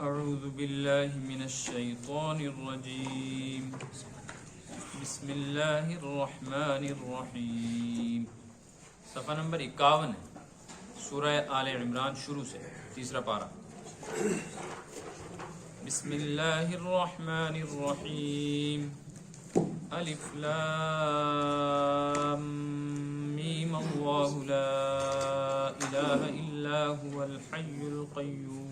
اعوذ باللہ من الشیطان الرجیم بسم اللہ الرحمن الرحیم. صفحہ نمبر 51 ہے، سورہ آل عمران شروع سے، تیسرا پارہ. بسم اللہ الرحمن الرحیم. الف لام میم اللہ لا الہ الا هو الحی القیوم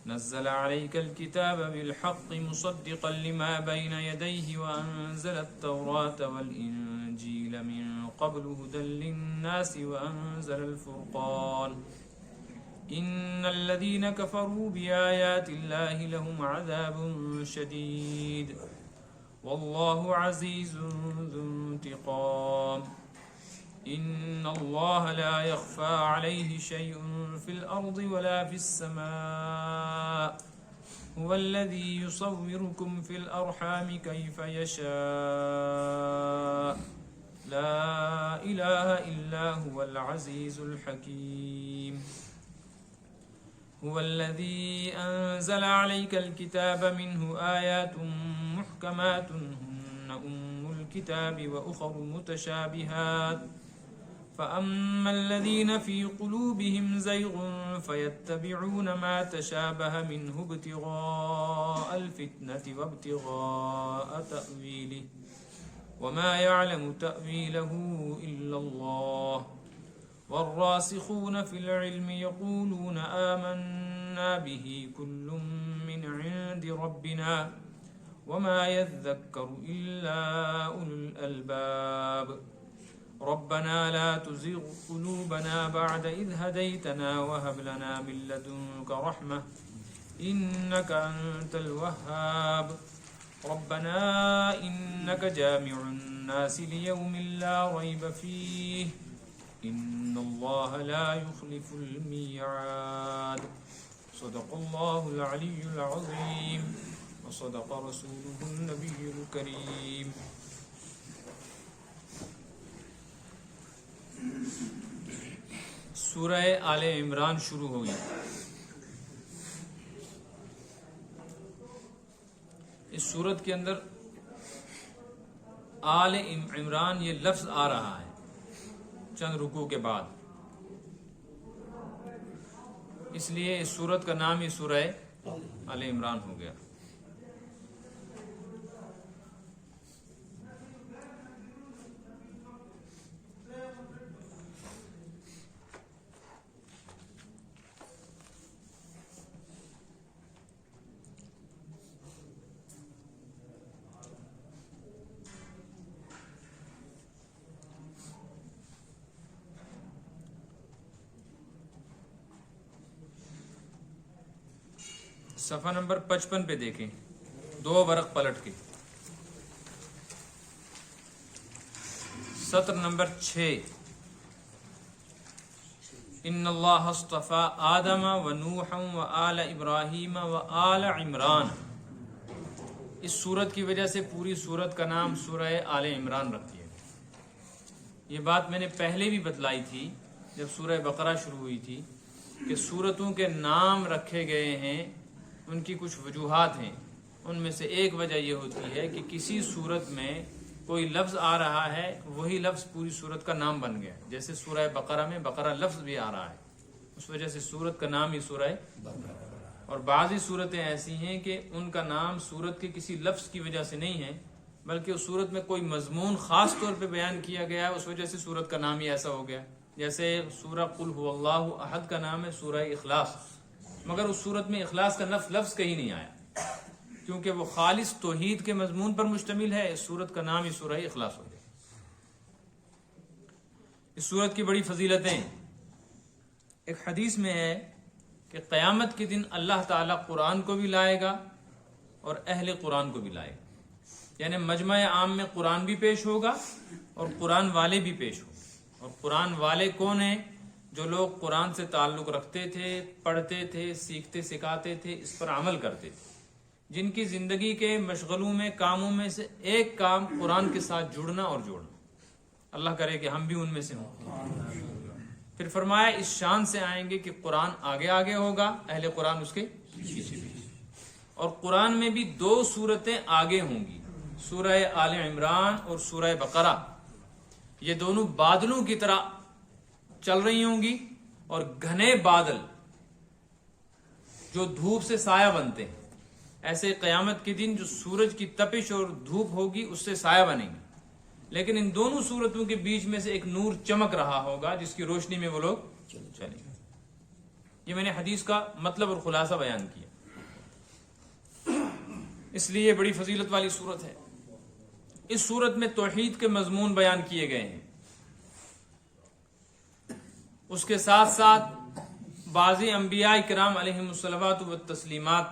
نزل عليك الكتاب بالحق مصدقا لما بين يديه وأنزل التوراة والإنجيل من قبل هدى للناس وأنزل الفرقان إن الذين كفروا بآيات الله لهم عذاب شديد والله عزيز ذو انتقام. إن الله لا يخفى عليه شيء في الأرض ولا في السماء هو الذي يصوركم في الأرحام كيف يشاء لا إله إلا هو العزيز الحكيم. هو الذي أنزل عليك الكتاب منه آيات محكمات هن الكتاب وأخر متشابهات فأما الذين في قلوبهم زيغ فيتبعون ما تشابه منه ابتغاء الفتنة وابتغاء تأويله وما يعلم تأويله إلا الله والراسخون في العلم يقولون آمنا به كل من عند ربنا وما يذكر إلا أولو الألباب. ربنا لا تزغ قلوبنا بعد إذ هديتنا وهب لنا من لدنك رحمة إنك أنت الوهاب. ربنا إنك جامع الناس ليوم لا ريب فيه إن الله لا يخلف الميعاد. صدق الله العلي العظيم وصدق رسوله النبي الكريم. سورہ آل عمران شروع ہوئی. اس سورت کے اندر آل عمران یہ لفظ آ رہا ہے چند رکوع کے بعد، اس لیے اس سورت کا نام ہی سورہ آل عمران ہو گیا. صفحہ نمبر 55 پہ دیکھیں، 2 ورق پلٹ کے، سطر نمبر 6. ان اللہ اصطفى آدم ونوحا وآل ابراہیم وآل عمران. اس سورت کی وجہ سے پوری سورت کا نام سورہ آل عمران رکھ دیا. یہ بات میں نے پہلے بھی بتلائی تھی جب سورہ بقرہ شروع ہوئی تھی کہ سورتوں کے نام رکھے گئے ہیں، ان کی کچھ وجوہات ہیں. ان میں سے ایک وجہ یہ ہوتی ہے کہ کسی صورت میں کوئی لفظ آ رہا ہے، وہی لفظ پوری صورت کا نام بن گیا. جیسے سورہ بقرہ میں بقرہ لفظ بھی آ رہا ہے، اس وجہ سے سورت کا نام ہی سورہ بقرہ. اور بعضی صورتیں ایسی ہیں کہ ان کا نام سورت کے کسی لفظ کی وجہ سے نہیں ہے، بلکہ اس صورت میں کوئی مضمون خاص طور پہ بیان کیا گیا ہے، اس وجہ سے صورت کا نام ہی ایسا ہو گیا. جیسے سورہ قل هو اللہ احد کا نام ہے سورہ اخلاص، مگر اس صورت میں اخلاص کا لفظ کہیں نہیں آیا کیونکہ وہ خالص توحید کے مضمون پر مشتمل ہے. اس صورت کا نام ہی سورہ اخلاص ہو گیا. اس صورت کی بڑی فضیلتیں ہیں. ایک حدیث میں ہے کہ قیامت کے دن اللہ تعالیٰ قرآن کو بھی لائے گا اور اہل قرآن کو بھی لائے گا. یعنی مجمع عام میں قرآن بھی پیش ہوگا اور قرآن والے بھی پیش ہوں. اور قرآن والے کون ہیں؟ جو لوگ قرآن سے تعلق رکھتے تھے، پڑھتے تھے، سیکھتے سکھاتے تھے، اس پر عمل کرتے تھے، جن کی زندگی کے مشغلوں میں کاموں میں سے ایک کام قرآن کے ساتھ جڑنا اور جوڑنا. اللہ کرے کہ ہم بھی ان میں سے ہوں. پھر فرمایا اس شان سے آئیں گے کہ قرآن آگے آگے ہوگا، اہل قرآن اس کے پیچھے. اور قرآن میں بھی 2 سورتیں آگے ہوں گی، سورہ آل عمران اور سورہ بقرہ. یہ دونوں بادلوں کی طرح چل رہی ہوں گی، اور گھنے بادل جو دھوپ سے سایہ بنتے ہیں، ایسے قیامت کے دن جو سورج کی تپش اور دھوپ ہوگی اس سے سایہ بنیں گے. لیکن ان دونوں صورتوں کے بیچ میں سے ایک نور چمک رہا ہوگا جس کی روشنی میں وہ لوگ چلیں گے. یہ میں نے حدیث کا مطلب اور خلاصہ بیان کیا. اس لیے یہ بڑی فضیلت والی صورت ہے. اس صورت میں توحید کے مضمون بیان کیے گئے ہیں. اس کے ساتھ ساتھ بعضی انبیاء کرام علیہم الصلوات والتسلیمات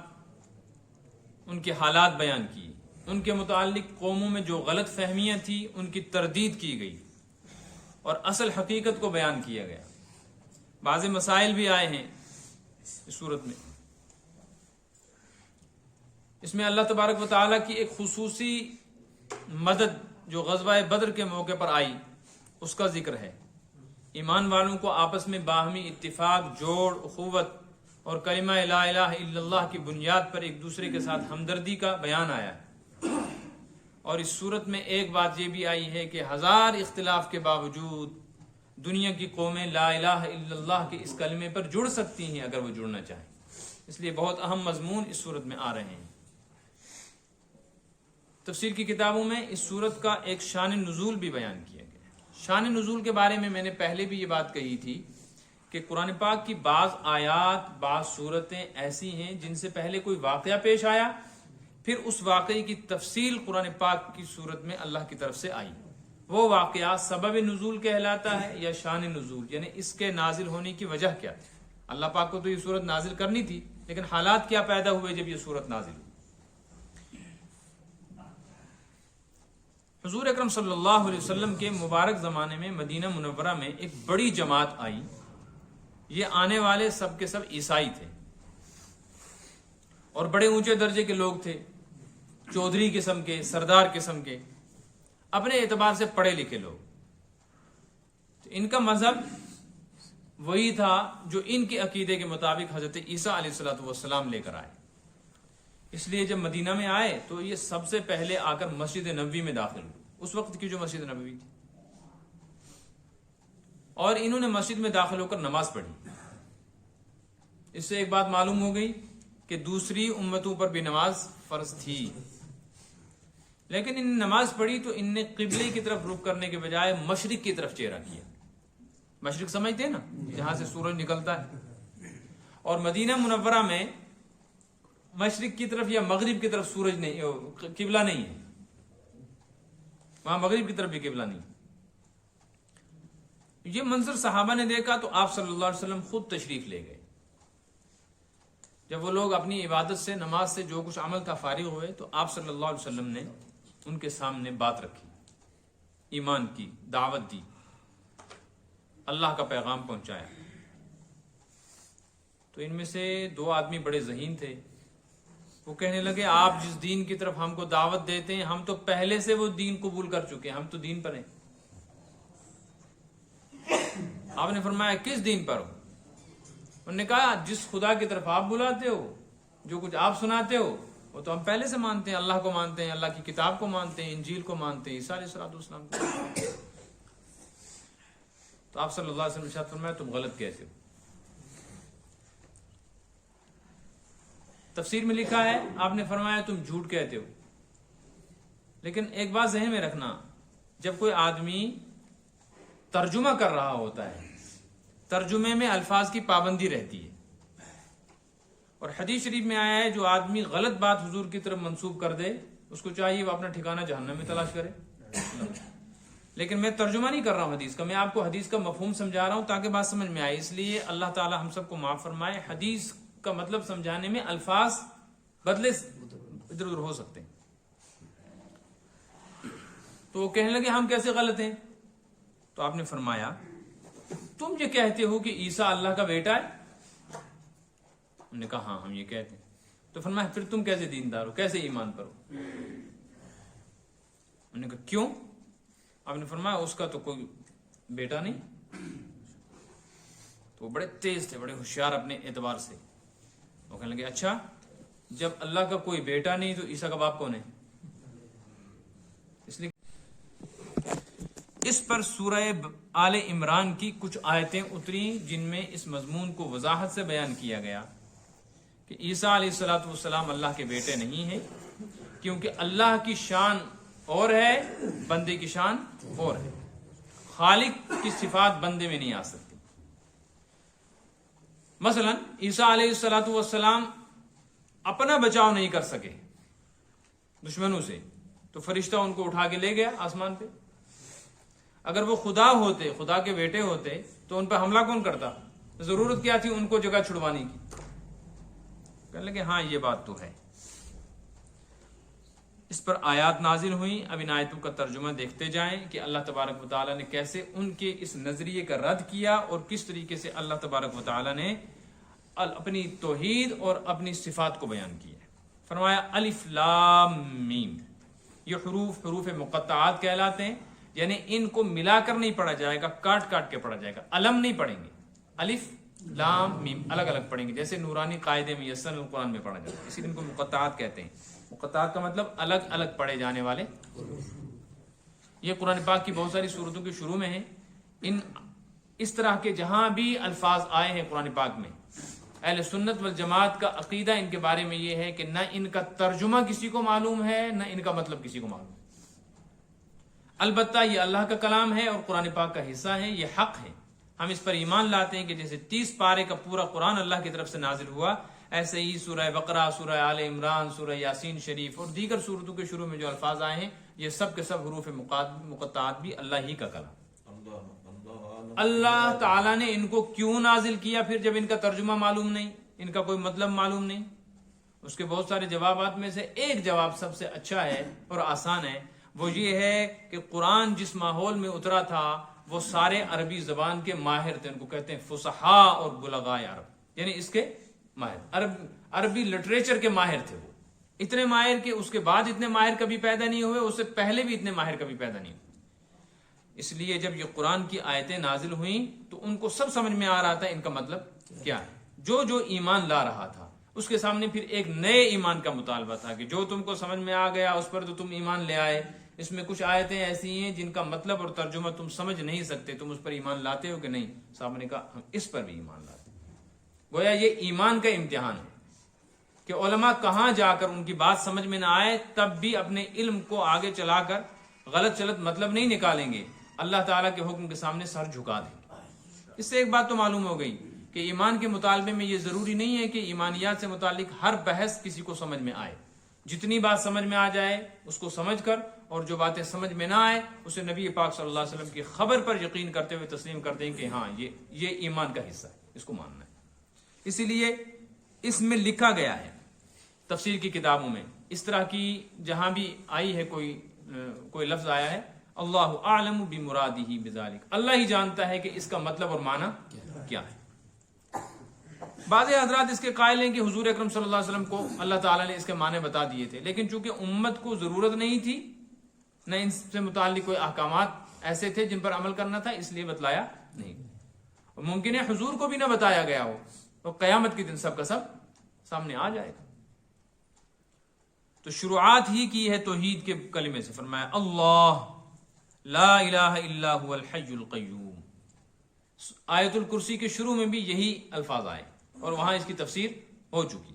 ان کے حالات بیان کیے، ان کے متعلق قوموں میں جو غلط فہمیاں تھیں ان کی تردید کی گئی اور اصل حقیقت کو بیان کیا گیا. بعض مسائل بھی آئے ہیں اس صورت میں. اس میں اللہ تبارک و تعالیٰ کی ایک خصوصی مدد جو غزوہ بدر کے موقع پر آئی اس کا ذکر ہے. ایمان والوں کو آپس میں باہمی اتفاق، جوڑ، اخوت اور کلمہ لا الہ الا اللہ کی بنیاد پر ایک دوسرے کے ساتھ ہمدردی کا بیان آیا ہے. اور اس صورت میں ایک بات یہ بھی آئی ہے کہ 1000 اختلاف کے باوجود دنیا کی قومیں لا الہ الا اللہ کے اس کلمے پر جڑ سکتی ہیں اگر وہ جڑنا چاہیں. اس لیے بہت اہم مضمون اس صورت میں آ رہے ہیں. تفسیر کی کتابوں میں اس صورت کا ایک شان نزول بھی بیان کیا گیا ہے. شان نزول کے بارے میں نے پہلے بھی یہ بات کہی تھی کہ قرآن پاک کی بعض آیات، بعض صورتیں ایسی ہیں جن سے پہلے کوئی واقعہ پیش آیا، پھر اس واقعے کی تفصیل قرآن پاک کی صورت میں اللہ کی طرف سے آئی. وہ واقعہ سبب نزول کہلاتا ہے یا شان نزول، یعنی اس کے نازل ہونے کی وجہ کیا تھی. اللہ پاک کو تو یہ صورت نازل کرنی تھی، لیکن حالات کیا پیدا ہوئے جب یہ صورت نازل ہوئی. حضور اکرم صلی اللہ علیہ وسلم کے مبارک زمانے میں مدینہ منورہ میں ایک بڑی جماعت آئی. یہ آنے والے سب کے سب عیسائی تھے اور بڑے اونچے درجے کے لوگ تھے، چودھری قسم کے، سردار قسم کے، اپنے اعتبار سے پڑھے لکھے لوگ. تو ان کا مذہب وہی تھا جو ان کے عقیدے کے مطابق حضرت عیسیٰ علیہ الصلوۃ والسلام لے کر آئے. اس لیے جب مدینہ میں آئے تو یہ سب سے پہلے آ کر مسجد نبوی میں داخل ہوئے، اس وقت کی جو مسجد نبوی تھی، اور انہوں نے مسجد میں داخل ہو کر نماز پڑھی. اس سے ایک بات معلوم ہو گئی کہ دوسری امتوں پر بھی نماز فرض تھی، لیکن ان نے نماز پڑھی تو ان نے قبلے کی طرف رخ کرنے کے بجائے مشرق کی طرف چہرہ کیا. مشرق سمجھتے ہیں نا، جہاں سے سورج نکلتا ہے. اور مدینہ منورہ میں مشرق کی طرف یا مغرب کی طرف سورج نہیں، قبلہ نہیں ہے، وہاں مغرب کی طرف بھی قبلہ نہیں. یہ منظر صحابہ نے دیکھا تو آپ صلی اللہ علیہ وسلم خود تشریف لے گئے. جب وہ لوگ اپنی عبادت سے، نماز سے، جو کچھ عمل تھا فارغ ہوئے تو آپ صلی اللہ علیہ وسلم نے ان کے سامنے بات رکھی، ایمان کی دعوت دی، اللہ کا پیغام پہنچایا. تو ان میں سے 2 آدمی بڑے ذہین تھے. وہ کہنے لگے آپ جس دین کی طرف ہم کو دعوت دیتے ہیں ہم تو پہلے سے وہ دین قبول کر چکے ہیں، ہم تو دین پر ہیں. آپ نے فرمایا کس دین پر ہو؟ انہوں نے کہا جس خدا کی طرف آپ بلاتے ہو، جو کچھ آپ سناتے ہو وہ تو ہم پہلے سے مانتے ہیں. اللہ کو مانتے ہیں، اللہ کی کتاب کو مانتے ہیں، انجیل کو مانتے ہیں، عیسیٰ علیہ السلام کو. تو آپ صلی اللہ علیہ وسلم ارشاد فرمایا تم غلط کہتے ہو. تفسیر میں لکھا ہے آپ نے فرمایا تم جھوٹ کہتے ہو. لیکن ایک بات ذہن میں رکھنا، جب کوئی آدمی ترجمہ کر رہا ہوتا ہے، ترجمے میں الفاظ کی پابندی رہتی ہے. اور حدیث شریف میں آیا ہے جو آدمی غلط بات حضور کی طرف منسوب کر دے اس کو چاہیے وہ اپنا ٹھکانہ جہنم میں تلاش کرے. لیکن میں ترجمہ نہیں کر رہا ہوں حدیث کا، میں آپ کو حدیث کا مفہوم سمجھا رہا ہوں تاکہ بات سمجھ میں آئے. اس لیے اللہ تعالی ہم سب کو معاف فرمائے. حدیث کا مطلب سمجھانے میں الفاظ بدلے ادھر ادھر ہو سکتے ہیں. تو وہ کہنے لگے ہم کیسے غلط ہیں؟ تو آپ نے فرمایا تم یہ کہتے ہو کہ عیسیٰ اللہ کا بیٹا ہے؟ انہوں نے کہا ہاں ہم یہ کہتے ہیں. تو فرمایا پھر تم کیسے دیندار ہو، کیسے ایمان پر ہو؟ انہوں نے کہا کیوں؟ آپ نے فرمایا اس کا تو کوئی بیٹا نہیں. تو وہ بڑے تیز تھے، بڑے ہوشیار اپنے اعتبار سے. وہ کہنے لگے اچھا جب اللہ کا کوئی بیٹا نہیں تو عیسیٰ کا باپ کون ہے؟ اس لیے اس پر سورہ آل عمران کی کچھ آیتیں اتری جن میں اس مضمون کو وضاحت سے بیان کیا گیا کہ عیسیٰ علیہ الصلوۃ والسلام اللہ کے بیٹے نہیں ہیں، کیونکہ اللہ کی شان اور ہے، بندے کی شان اور ہے۔ خالق کی صفات بندے میں نہیں آ سکتی۔ مثلا عیسیٰ علیہ الصلوۃ والسلام اپنا بچاؤ نہیں کر سکے دشمنوں سے، تو فرشتہ ان کو اٹھا کے لے گیا آسمان پہ۔ اگر وہ خدا ہوتے، خدا کے بیٹے ہوتے، تو ان پہ حملہ کون کرتا؟ ضرورت کیا تھی ان کو جگہ چھڑوانے کی؟ کہنے لگے ہاں یہ بات تو ہے۔ اس پر آیات نازل ہوئیں۔ اب ان آیتوں کا ترجمہ دیکھتے جائیں کہ اللہ تبارک و تعالیٰ نے کیسے ان کے اس نظریے کا رد کیا اور کس طریقے سے اللہ تبارک و تعالیٰ نے اپنی توحید اور اپنی صفات کو بیان کیا۔ فرمایا الف لام میم، یہ حروف مقطعات کہلاتے ہیں، یعنی ان کو ملا کر نہیں پڑھا جائے گا، کاٹ کاٹ کے پڑھا جائے گا، علم نہیں پڑھیں گے، الف لام میم الگ الگ پڑھیں گے، جیسے نورانی قاعدے میں یسن القرآن میں پڑھا جاتا ہے، اسی لیے ان کو مقطعات کہتے ہیں۔ مقطعات کا مطلب الگ الگ پڑھے جانے والے۔ یہ قرآن پاک کی بہت ساری سورتوں کے شروع میں ہیں۔ اس طرح کے جہاں بھی الفاظ آئے ہیں قرآن پاک میں، اہل سنت والجماعت کا عقیدہ ان کے بارے میں یہ ہے کہ نہ ان کا ترجمہ کسی کو معلوم ہے، نہ ان کا مطلب کسی کو معلوم ہے۔ البتہ یہ اللہ کا کلام ہے اور قرآن پاک کا حصہ ہے، یہ حق ہے۔ ہم اس پر ایمان لاتے ہیں کہ جیسے 30 پارے کا پورا قرآن اللہ کی طرف سے نازل ہوا، ایسے ہی سورہ بقرہ، سورہ آل عمران، سورہ یاسین شریف اور دیگر سورتوں کے شروع میں جو الفاظ آئے ہیں، یہ سب کے سب حروف مقطعات بھی اللہ ہی کا کلام۔ اللہ تعالیٰ نے ان کو کیوں نازل کیا پھر جب ان کا ترجمہ معلوم نہیں، ان کا کوئی مطلب معلوم نہیں؟ اس کے بہت سارے جوابات میں سے ایک جواب سب سے اچھا ہے اور آسان ہے، وہ یہ ہے کہ قرآن جس ماحول میں اترا تھا وہ سارے عربی زبان کے ماہر تھے، ان کو کہتے ہیں فصحاء اور بلغاء عرب، یعنی اس کے ماہر، عربی لٹریچر کے ماہر تھے۔ وہ اتنے ماہر کہ اس کے بعد اتنے ماہر کبھی پیدا نہیں ہوئے، اس سے پہلے بھی اتنے ماہر کبھی پیدا نہیں ہوئے۔ اس لیے جب یہ قرآن کی آیتیں نازل ہوئیں تو ان کو سب سمجھ میں آ رہا تھا ان کا مطلب کیا ہے۔ جو ایمان لا رہا تھا اس کے سامنے پھر ایک نئے ایمان کا مطالبہ تھا کہ جو تم کو سمجھ میں آ گیا اس پر تو تم ایمان لے آئے، اس میں کچھ آیتیں ایسی ہیں جن کا مطلب اور ترجمہ تم سمجھ نہیں سکتے، تم اس پر ایمان لاتے ہو کہ نہیں؟ صاحب نے کہا ہم اس پر بھی ایمان لاتے ہیں۔ گویا یہ ایمان کا امتحان ہے کہ علماء کہاں جا کر ان کی بات سمجھ میں نہ آئے تب بھی اپنے علم کو آگے چلا کر غلط چلت مطلب نہیں نکالیں گے، اللہ تعالیٰ کے حکم کے سامنے سر جھکا دیں گے۔ اس سے ایک بات تو معلوم ہو گئی کہ ایمان کے مطالبے میں یہ ضروری نہیں ہے کہ ایمانیات سے متعلق ہر بحث کسی کو سمجھ میں آئے۔ جتنی بات سمجھ میں آ جائے اس کو سمجھ کر، اور جو باتیں سمجھ میں نہ آئے اسے نبی پاک صلی اللہ علیہ وسلم کی خبر پر یقین کرتے ہوئے تسلیم کر دیں کہ ہاں یہ ایمان کا حصہ ہے، اس کو ماننا ہے۔ اسی لیے اس میں لکھا گیا ہے تفسیر کی کتابوں میں، اس طرح کی جہاں بھی آئی ہے کوئی لفظ آیا ہے، اللہ اعلم بمرادہ بذالک، اللہ ہی جانتا ہے کہ اس کا مطلب اور معنی کیا ہے۔ بعض حضرات اس کے قائل ہیں کہ حضور اکرم صلی اللہ علیہ وسلم کو اللہ تعالیٰ نے اس کے معنی بتا دیے تھے، لیکن چونکہ امت کو ضرورت نہیں تھی، نہ ان سے متعلق کوئی احکامات ایسے تھے جن پر عمل کرنا تھا، اس لیے بتلایا نہیں۔ ممکن ہے حضور کو بھی نہ بتایا گیا ہو، تو قیامت کے دن سب کا سب سامنے آ جائے گا۔ تو شروعات ہی کی ہے توحید کے کلمے سے، فرمایا اللہ لا الہ الا هو الحی القیوم۔ آیت الکرسی کے شروع میں بھی یہی الفاظ آئے اور وہاں اس کی تفسیر ہو چکی۔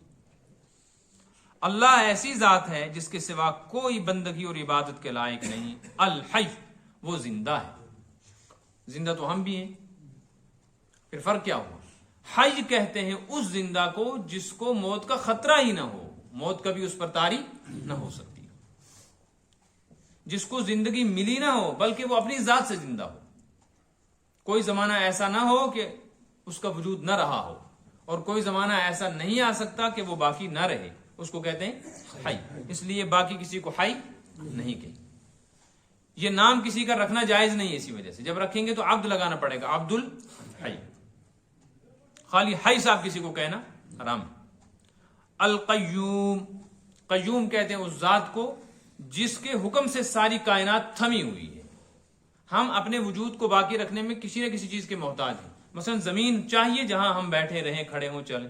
اللہ ایسی ذات ہے جس کے سوا کوئی بندگی اور عبادت کے لائق نہیں، الحی، وہ زندہ ہے۔ زندہ تو ہم بھی ہیں، پھر فرق کیا ہوا؟ حی کہتے ہیں اس زندہ کو جس کو موت کا خطرہ ہی نہ ہو، موت کبھی اس پر طاری نہ ہو سکتی، جس کو زندگی ملی نہ ہو بلکہ وہ اپنی ذات سے زندہ ہو، کوئی زمانہ ایسا نہ ہو کہ اس کا وجود نہ رہا ہو، اور کوئی زمانہ ایسا نہیں آ سکتا کہ وہ باقی نہ رہے، اس کو کہتے ہیں حی۔ اس لیے باقی کسی کو حی نہیں کہیں۔ یہ نام کسی کا رکھنا جائز نہیں ہے، اسی وجہ سے جب رکھیں گے تو عبد لگانا پڑے گا، عبد الحی، خالی حی صاحب کسی کو کہنا حرام۔ القیوم، قیوم کہتے ہیں اس ذات کو جس کے حکم سے ساری کائنات تھمی ہوئی ہے۔ ہم اپنے وجود کو باقی رکھنے میں کسی نہ کسی چیز کے محتاج ہیں۔ مثلا زمین چاہیے جہاں ہم بیٹھے رہیں، کھڑے ہوں، چلیں،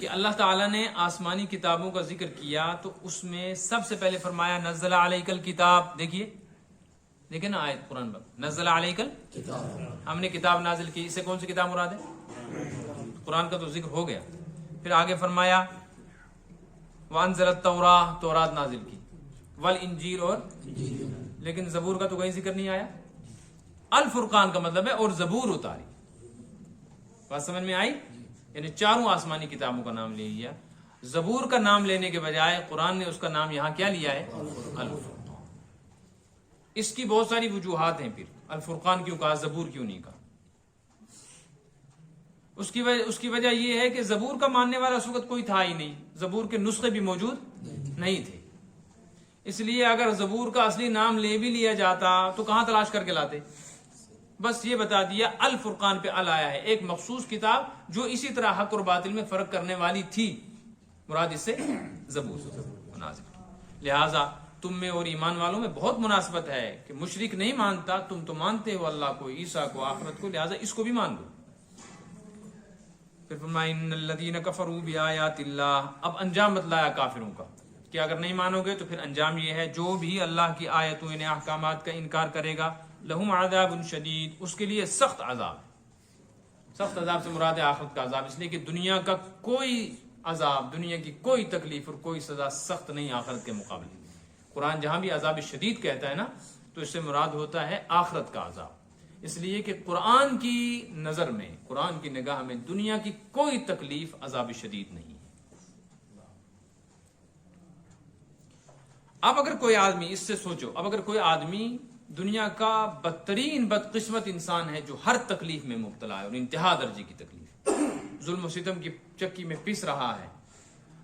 کہ اللہ تعالیٰ نے آسمانی کتابوں کا ذکر کیا تو اس میں سب سے پہلے فرمایا نزل علیک الکتاب. دیکھیے نا آیت قرآن پر نزل علیک الکتاب، ہم نے کتاب نازل کی. اس سے کون سی کتاب مراد ہے؟ قرآن کا تو ذکر ہو گیا. پھر آگے فرمایا وانزل التوراۃ، تورات نازل کی، والانجیل، اور لیکن زبور کا تو کہیں ذکر نہیں آیا. الفرقان کا مطلب ہے اور زبور اتاری. بات سمجھ میں آئی؟ یعنی چاروں آسمانی کتابوں کا نام لے لیا. زبور کا نام لینے کے بجائے قرآن نے اس کا نام یہاں کیا لیا ہے؟ الفرقان. اس کی بہت ساری وجوہات ہیں. پھر الفرقان کیوں کہا، زبور کیوں نہیں کہا؟ اس کی وجہ یہ ہے کہ زبور کا ماننے والا اس وقت کوئی تھا ہی نہیں. زبور کے نسخے بھی موجود نہیں تھے. اس لیے اگر زبور کا اصلی نام لے بھی لیا جاتا تو کہاں تلاش کر کے لاتے؟ بس یہ بتا دیا الفرقان پہ ال آیا ہے، ایک مخصوص کتاب جو اسی طرح حق اور باطل میں فرق کرنے والی تھی. مراد اس سے زبور نازل کی. لہٰذا تم میں اور ایمان والوں میں بہت مناسبت ہے کہ مشرک نہیں مانتا، تم تو مانتے ہو اللہ کو، عیسیٰ کو، آخرت کو، لہٰذا اس کو بھی مان لو. پھر فرمایا ان الذین کفروا بآیات اللہ. اب انجام بتلایا کافروں کا کہ اگر نہیں مانو گے تو پھر انجام یہ ہے جو بھی اللہ کی آیتوں یعنی احکامات کا انکار کرے گا لہم عذاب شدید، اس کے لیے سخت عذاب. سخت عذاب سے مراد ہے آخرت کا عذاب، اس لیے کہ دنیا کا کوئی عذاب، دنیا کی کوئی تکلیف اور کوئی سزا سخت نہیں آخرت کے مقابلے. قرآن جہاں بھی عذاب شدید کہتا ہے نا تو اس سے مراد ہوتا ہے آخرت کا عذاب. اس لیے کہ قرآن کی نظر میں، قرآن کی نگاہ میں دنیا کی کوئی تکلیف عذاب شدید نہیں. اب اگر کوئی آدمی، اس سے سوچو، اب اگر کوئی آدمی دنیا کا بدترین بدقسمت انسان ہے جو ہر تکلیف میں مبتلا ہے اور انتہا درجے کی تکلیف، ظلم و ستم کی چکی میں پس رہا ہے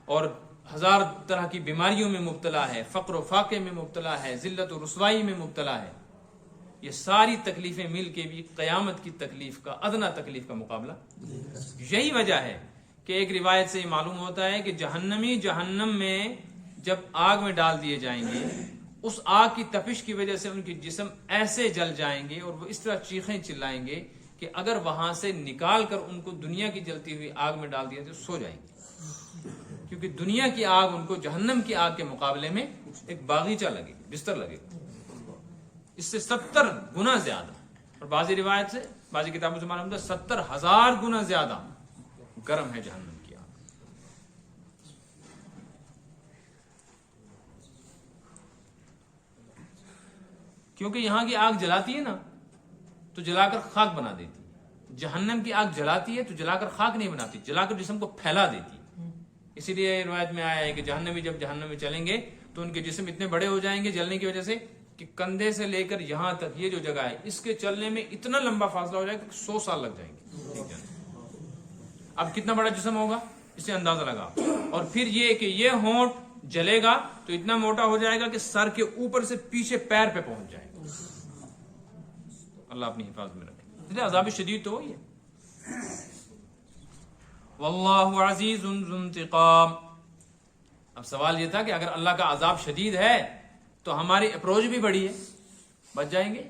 اور ہزار طرح کی بیماریوں میں مبتلا ہے، فقر و فاقے میں مبتلا ہے، ذلت و رسوائی میں مبتلا ہے، یہ ساری تکلیفیں مل کے بھی قیامت کی تکلیف کا، ادنا تکلیف کا مقابلہ. یہی وجہ ہے کہ ایک روایت سے یہ معلوم ہوتا ہے کہ جہنمی جہنم میں جب آگ میں ڈال دیے جائیں گے، اس آگ کی تپش کی وجہ سے ان کے جسم ایسے جل جائیں گے اور وہ اس طرح چیخیں چلائیں گے کہ اگر وہاں سے نکال کر ان کو دنیا کی جلتی ہوئی آگ میں ڈال دیا تو سو جائیں گے، کیونکہ دنیا کی آگ ان کو جہنم کی آگ کے مقابلے میں ایک باغیچہ لگے گا، بستر لگے گا، اس سے 70 گنا زیادہ. اور بعضی روایت سے، بعضی کتابوں سے معلوم ہوتا ہے 70,000 گنا زیادہ گرم ہے جہنم کی آگ. کیونکہ یہاں کی آگ جلاتی ہے نا تو جلا کر خاک بنا دیتی ہے، جہنم کی آگ جلاتی ہے تو جلا کر خاک نہیں بناتی، جلا کر جسم کو پھیلا دیتی ہے. اسی لیے روایت میں آیا ہے کہ جہنمی جب جہنم میں چلیں گے تو ان کے جسم اتنے بڑے ہو جائیں گے جلنے کی وجہ سے کہ کندھے سے لے کر یہاں تک یہ جو جگہ ہے اس کے چلنے میں اتنا لمبا فاصلہ ہو جائے گا کہ 100 سال لگ جائیں گے. اب کتنا بڑا جسم ہوگا اس سے اندازہ لگا. اور پھر یہ کہ یہ ہونٹ جلے گا تو اتنا موٹا ہو جائے گا کہ سر کے اوپر سے پیچھے پیر پہ پہنچ جائے گا. اللہ اپنی حفاظت میں رکھے. عذاب شدید تو وہی ہے. واللہ عزیز ذو انتقام. اب سوال یہ تھا کہ اگر اللہ کا عذاب شدید ہے تو ہماری اپروچ بھی بڑی ہے، بچ جائیں گے،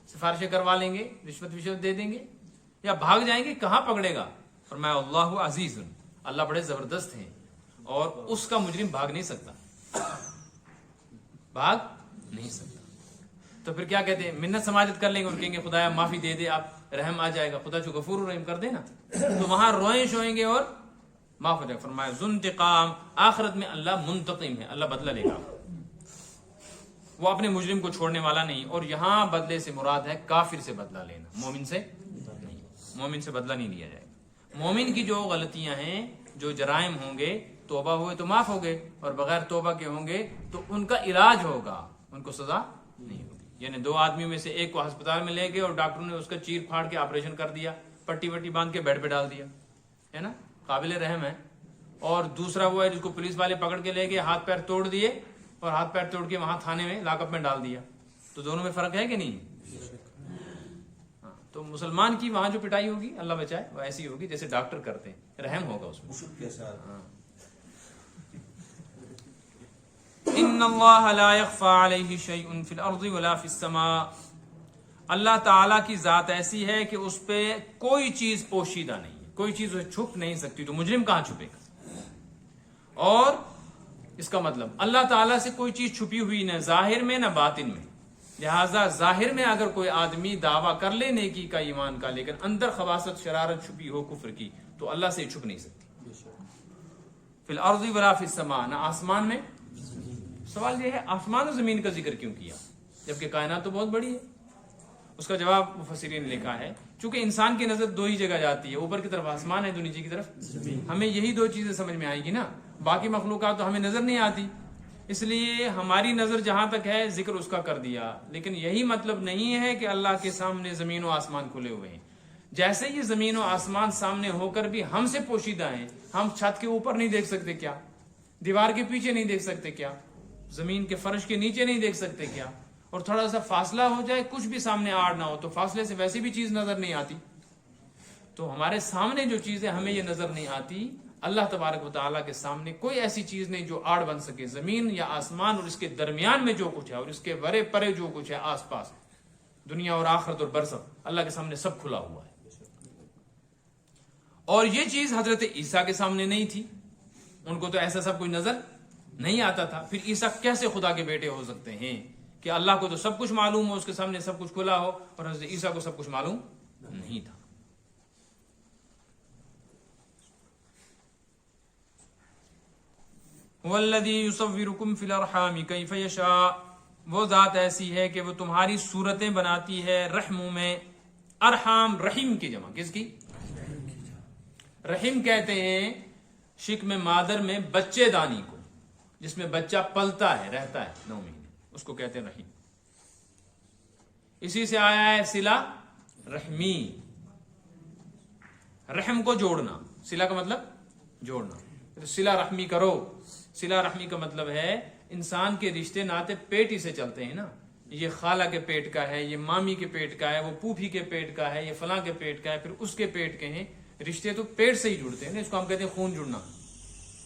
سفارشیں کروا لیں گے، رشوت دے دیں گے، یا بھاگ جائیں گے، کہاں پکڑے گا؟ فرمایا اللہ عزیز، اللہ بڑے زبردست ہیں اور اس کا مجرم بھاگ نہیں سکتا، بھاگ نہیں سکتا. تو پھر کیا کہتے ہیں؟ منت سماجت کر لیں گے اور کہیں گے خدایا معافی دے دے، آپ رحم آ جائے گا، خدا جو غفور الرحیم کر دے نا، تو وہاں روئیں شوئیں گے اور معاف ہو جائے گا. فرمایا ذو انتقام، آخرت میں اللہ منتقم ہے، اللہ بدلہ لے گا، وہ اپنے مجرم کو چھوڑنے والا نہیں. اور یہاں بدلے سے مراد ہے کافر سے بدلہ لینا، مومن سے نہیں. مومن سے بدلہ نہیں لیا جائے گا. مومن کی جو غلطیاں ہیں، جو جرائم ہوں گے، توبہ ہوئے تو معاف ہو گئے، اور بغیر توبہ کے ہوں گے تو ان کا علاج ہوگا، ان کو سزا نہیں ہوگی. یعنی 2 آدمیوں میں سے ایک کو ہسپتال میں لے گئے اور ڈاکٹروں نے اس کا چیر پھاڑ کے آپریشن کر دیا، پٹی وٹی باندھ کے بیڈ پہ ڈال دیا، ہے نا، قابل رحم ہے. اور دوسرا وہ ہے جس کو پولیس والے پکڑ کے لے گئے، ہاتھ پیر توڑ دیے اور ہاتھ پیر توڑ کے وہاں تھانے میں لاک اپ میں ڈال دیا. تو دونوں میں فرق ہے کہ نہیں؟ تو مسلمان کی وہاں جو پٹائی ہوگی، اللہ بچائے، وہ ایسی ہوگی جیسے ڈاکٹر کرتے ہیں، رحم ہوگا اس میں. ان اللہ لا يخفى علیہ شیء فی الارض ولا فی السماء. اللہ تعالیٰ کی ذات ایسی ہے کہ اس پہ کوئی چیز پوشیدہ نہیں ہے، کوئی چیز چھپ نہیں سکتی. تو مجرم کہاں چھپے گا؟ اور اس کا مطلب اللہ تعالیٰ سے کوئی چیز چھپی ہوئی نہ ظاہر میں نہ باطن میں، لہٰذا ظاہر میں اگر کوئی آدمی دعویٰ کر لے نیکی کا ایمان کا لیکن اندر خباثت شرارت چھپی ہو کفر کی تو اللہ سے چھپ نہیں سکتی. فی الارض ولا فی السماء، نہ آسمان میں. سوال یہ ہے آسمان و زمین کا ذکر کیوں کیا جبکہ کائنات تو بہت بڑی ہے؟ اس کا جواب مفسرین نے لکھا ہے چونکہ انسان کی نظر دو ہی جگہ جاتی ہے، اوپر کی طرف آسمان ہے، نیچے کی طرف زمین. ہمیں یہی دو چیزیں سمجھ میں آئے گی نا، باقی مخلوقات تو ہمیں نظر نہیں آتی، اس لیے ہماری نظر جہاں تک ہے ذکر اس کا کر دیا. لیکن یہی مطلب نہیں ہے کہ اللہ کے سامنے زمین و آسمان کھلے ہوئے ہیں. جیسے یہ زمین و آسمان سامنے ہو کر بھی ہم سے پوشیدہ ہیں، ہم چھت کے اوپر نہیں دیکھ سکتے کیا؟ دیوار کے پیچھے نہیں دیکھ سکتے کیا؟ زمین کے فرش کے نیچے نہیں دیکھ سکتے کیا؟ اور تھوڑا سا فاصلہ ہو جائے، کچھ بھی سامنے آڑ نہ ہو تو فاصلے سے ویسی بھی چیز نظر نہیں آتی. تو ہمارے سامنے جو چیزیں ہمیں یہ نظر نہیں آتی، اللہ تبارک و تعالیٰ کے سامنے کوئی ایسی چیز نہیں جو آڑ بن سکے. زمین یا آسمان اور اس کے درمیان میں جو کچھ ہے اور اس کے ورے پرے جو کچھ ہے آس پاس، دنیا اور آخرت اور برزخ، اللہ کے سامنے سب کھلا ہوا ہے. اور یہ چیز حضرت عیسیٰ کے سامنے نہیں تھی، ان کو تو ایسا سب کچھ نظر نہیں آتا تھا. پھر عیسیٰ کیسے خدا کے بیٹے ہو سکتے ہیں کہ اللہ کو تو سب کچھ معلوم ہو، اس کے سامنے سب کچھ کھلا ہو، اور حضرت عیسیٰ کو سب کچھ معلوم نہیں تھا. والذی یصورکم فی الارحام کیف یشاء، وہ ذات ایسی ہے کہ وہ تمہاری صورتیں بناتی ہے رحموں میں. ارحام رحیم کی جمع، کس کی؟ رحم کہتے ہیں شکم مادر میں بچے دانی کو، جس میں بچہ پلتا ہے رہتا ہے 9 مہینے، اس کو کہتے ہیں رحیم. اسی سے آیا ہے صلہ رحمی، رحم کو جوڑنا. صلہ کا مطلب جوڑنا، صلہ رحمی کرو. صلہ رحمی کا مطلب ہے انسان کے رشتے ناطے پیٹ ہی سے چلتے ہیں نا. یہ خالہ کے پیٹ کا ہے، یہ مامی کے پیٹ کا ہے، وہ پھوپھی کے پیٹ کا ہے، یہ فلاں کے پیٹ کا ہے، پھر اس کے پیٹ کے ہیں. رشتے تو پیٹ سے ہی جڑتے ہیں نا، اس کو ہم کہتے ہیں خون جڑنا.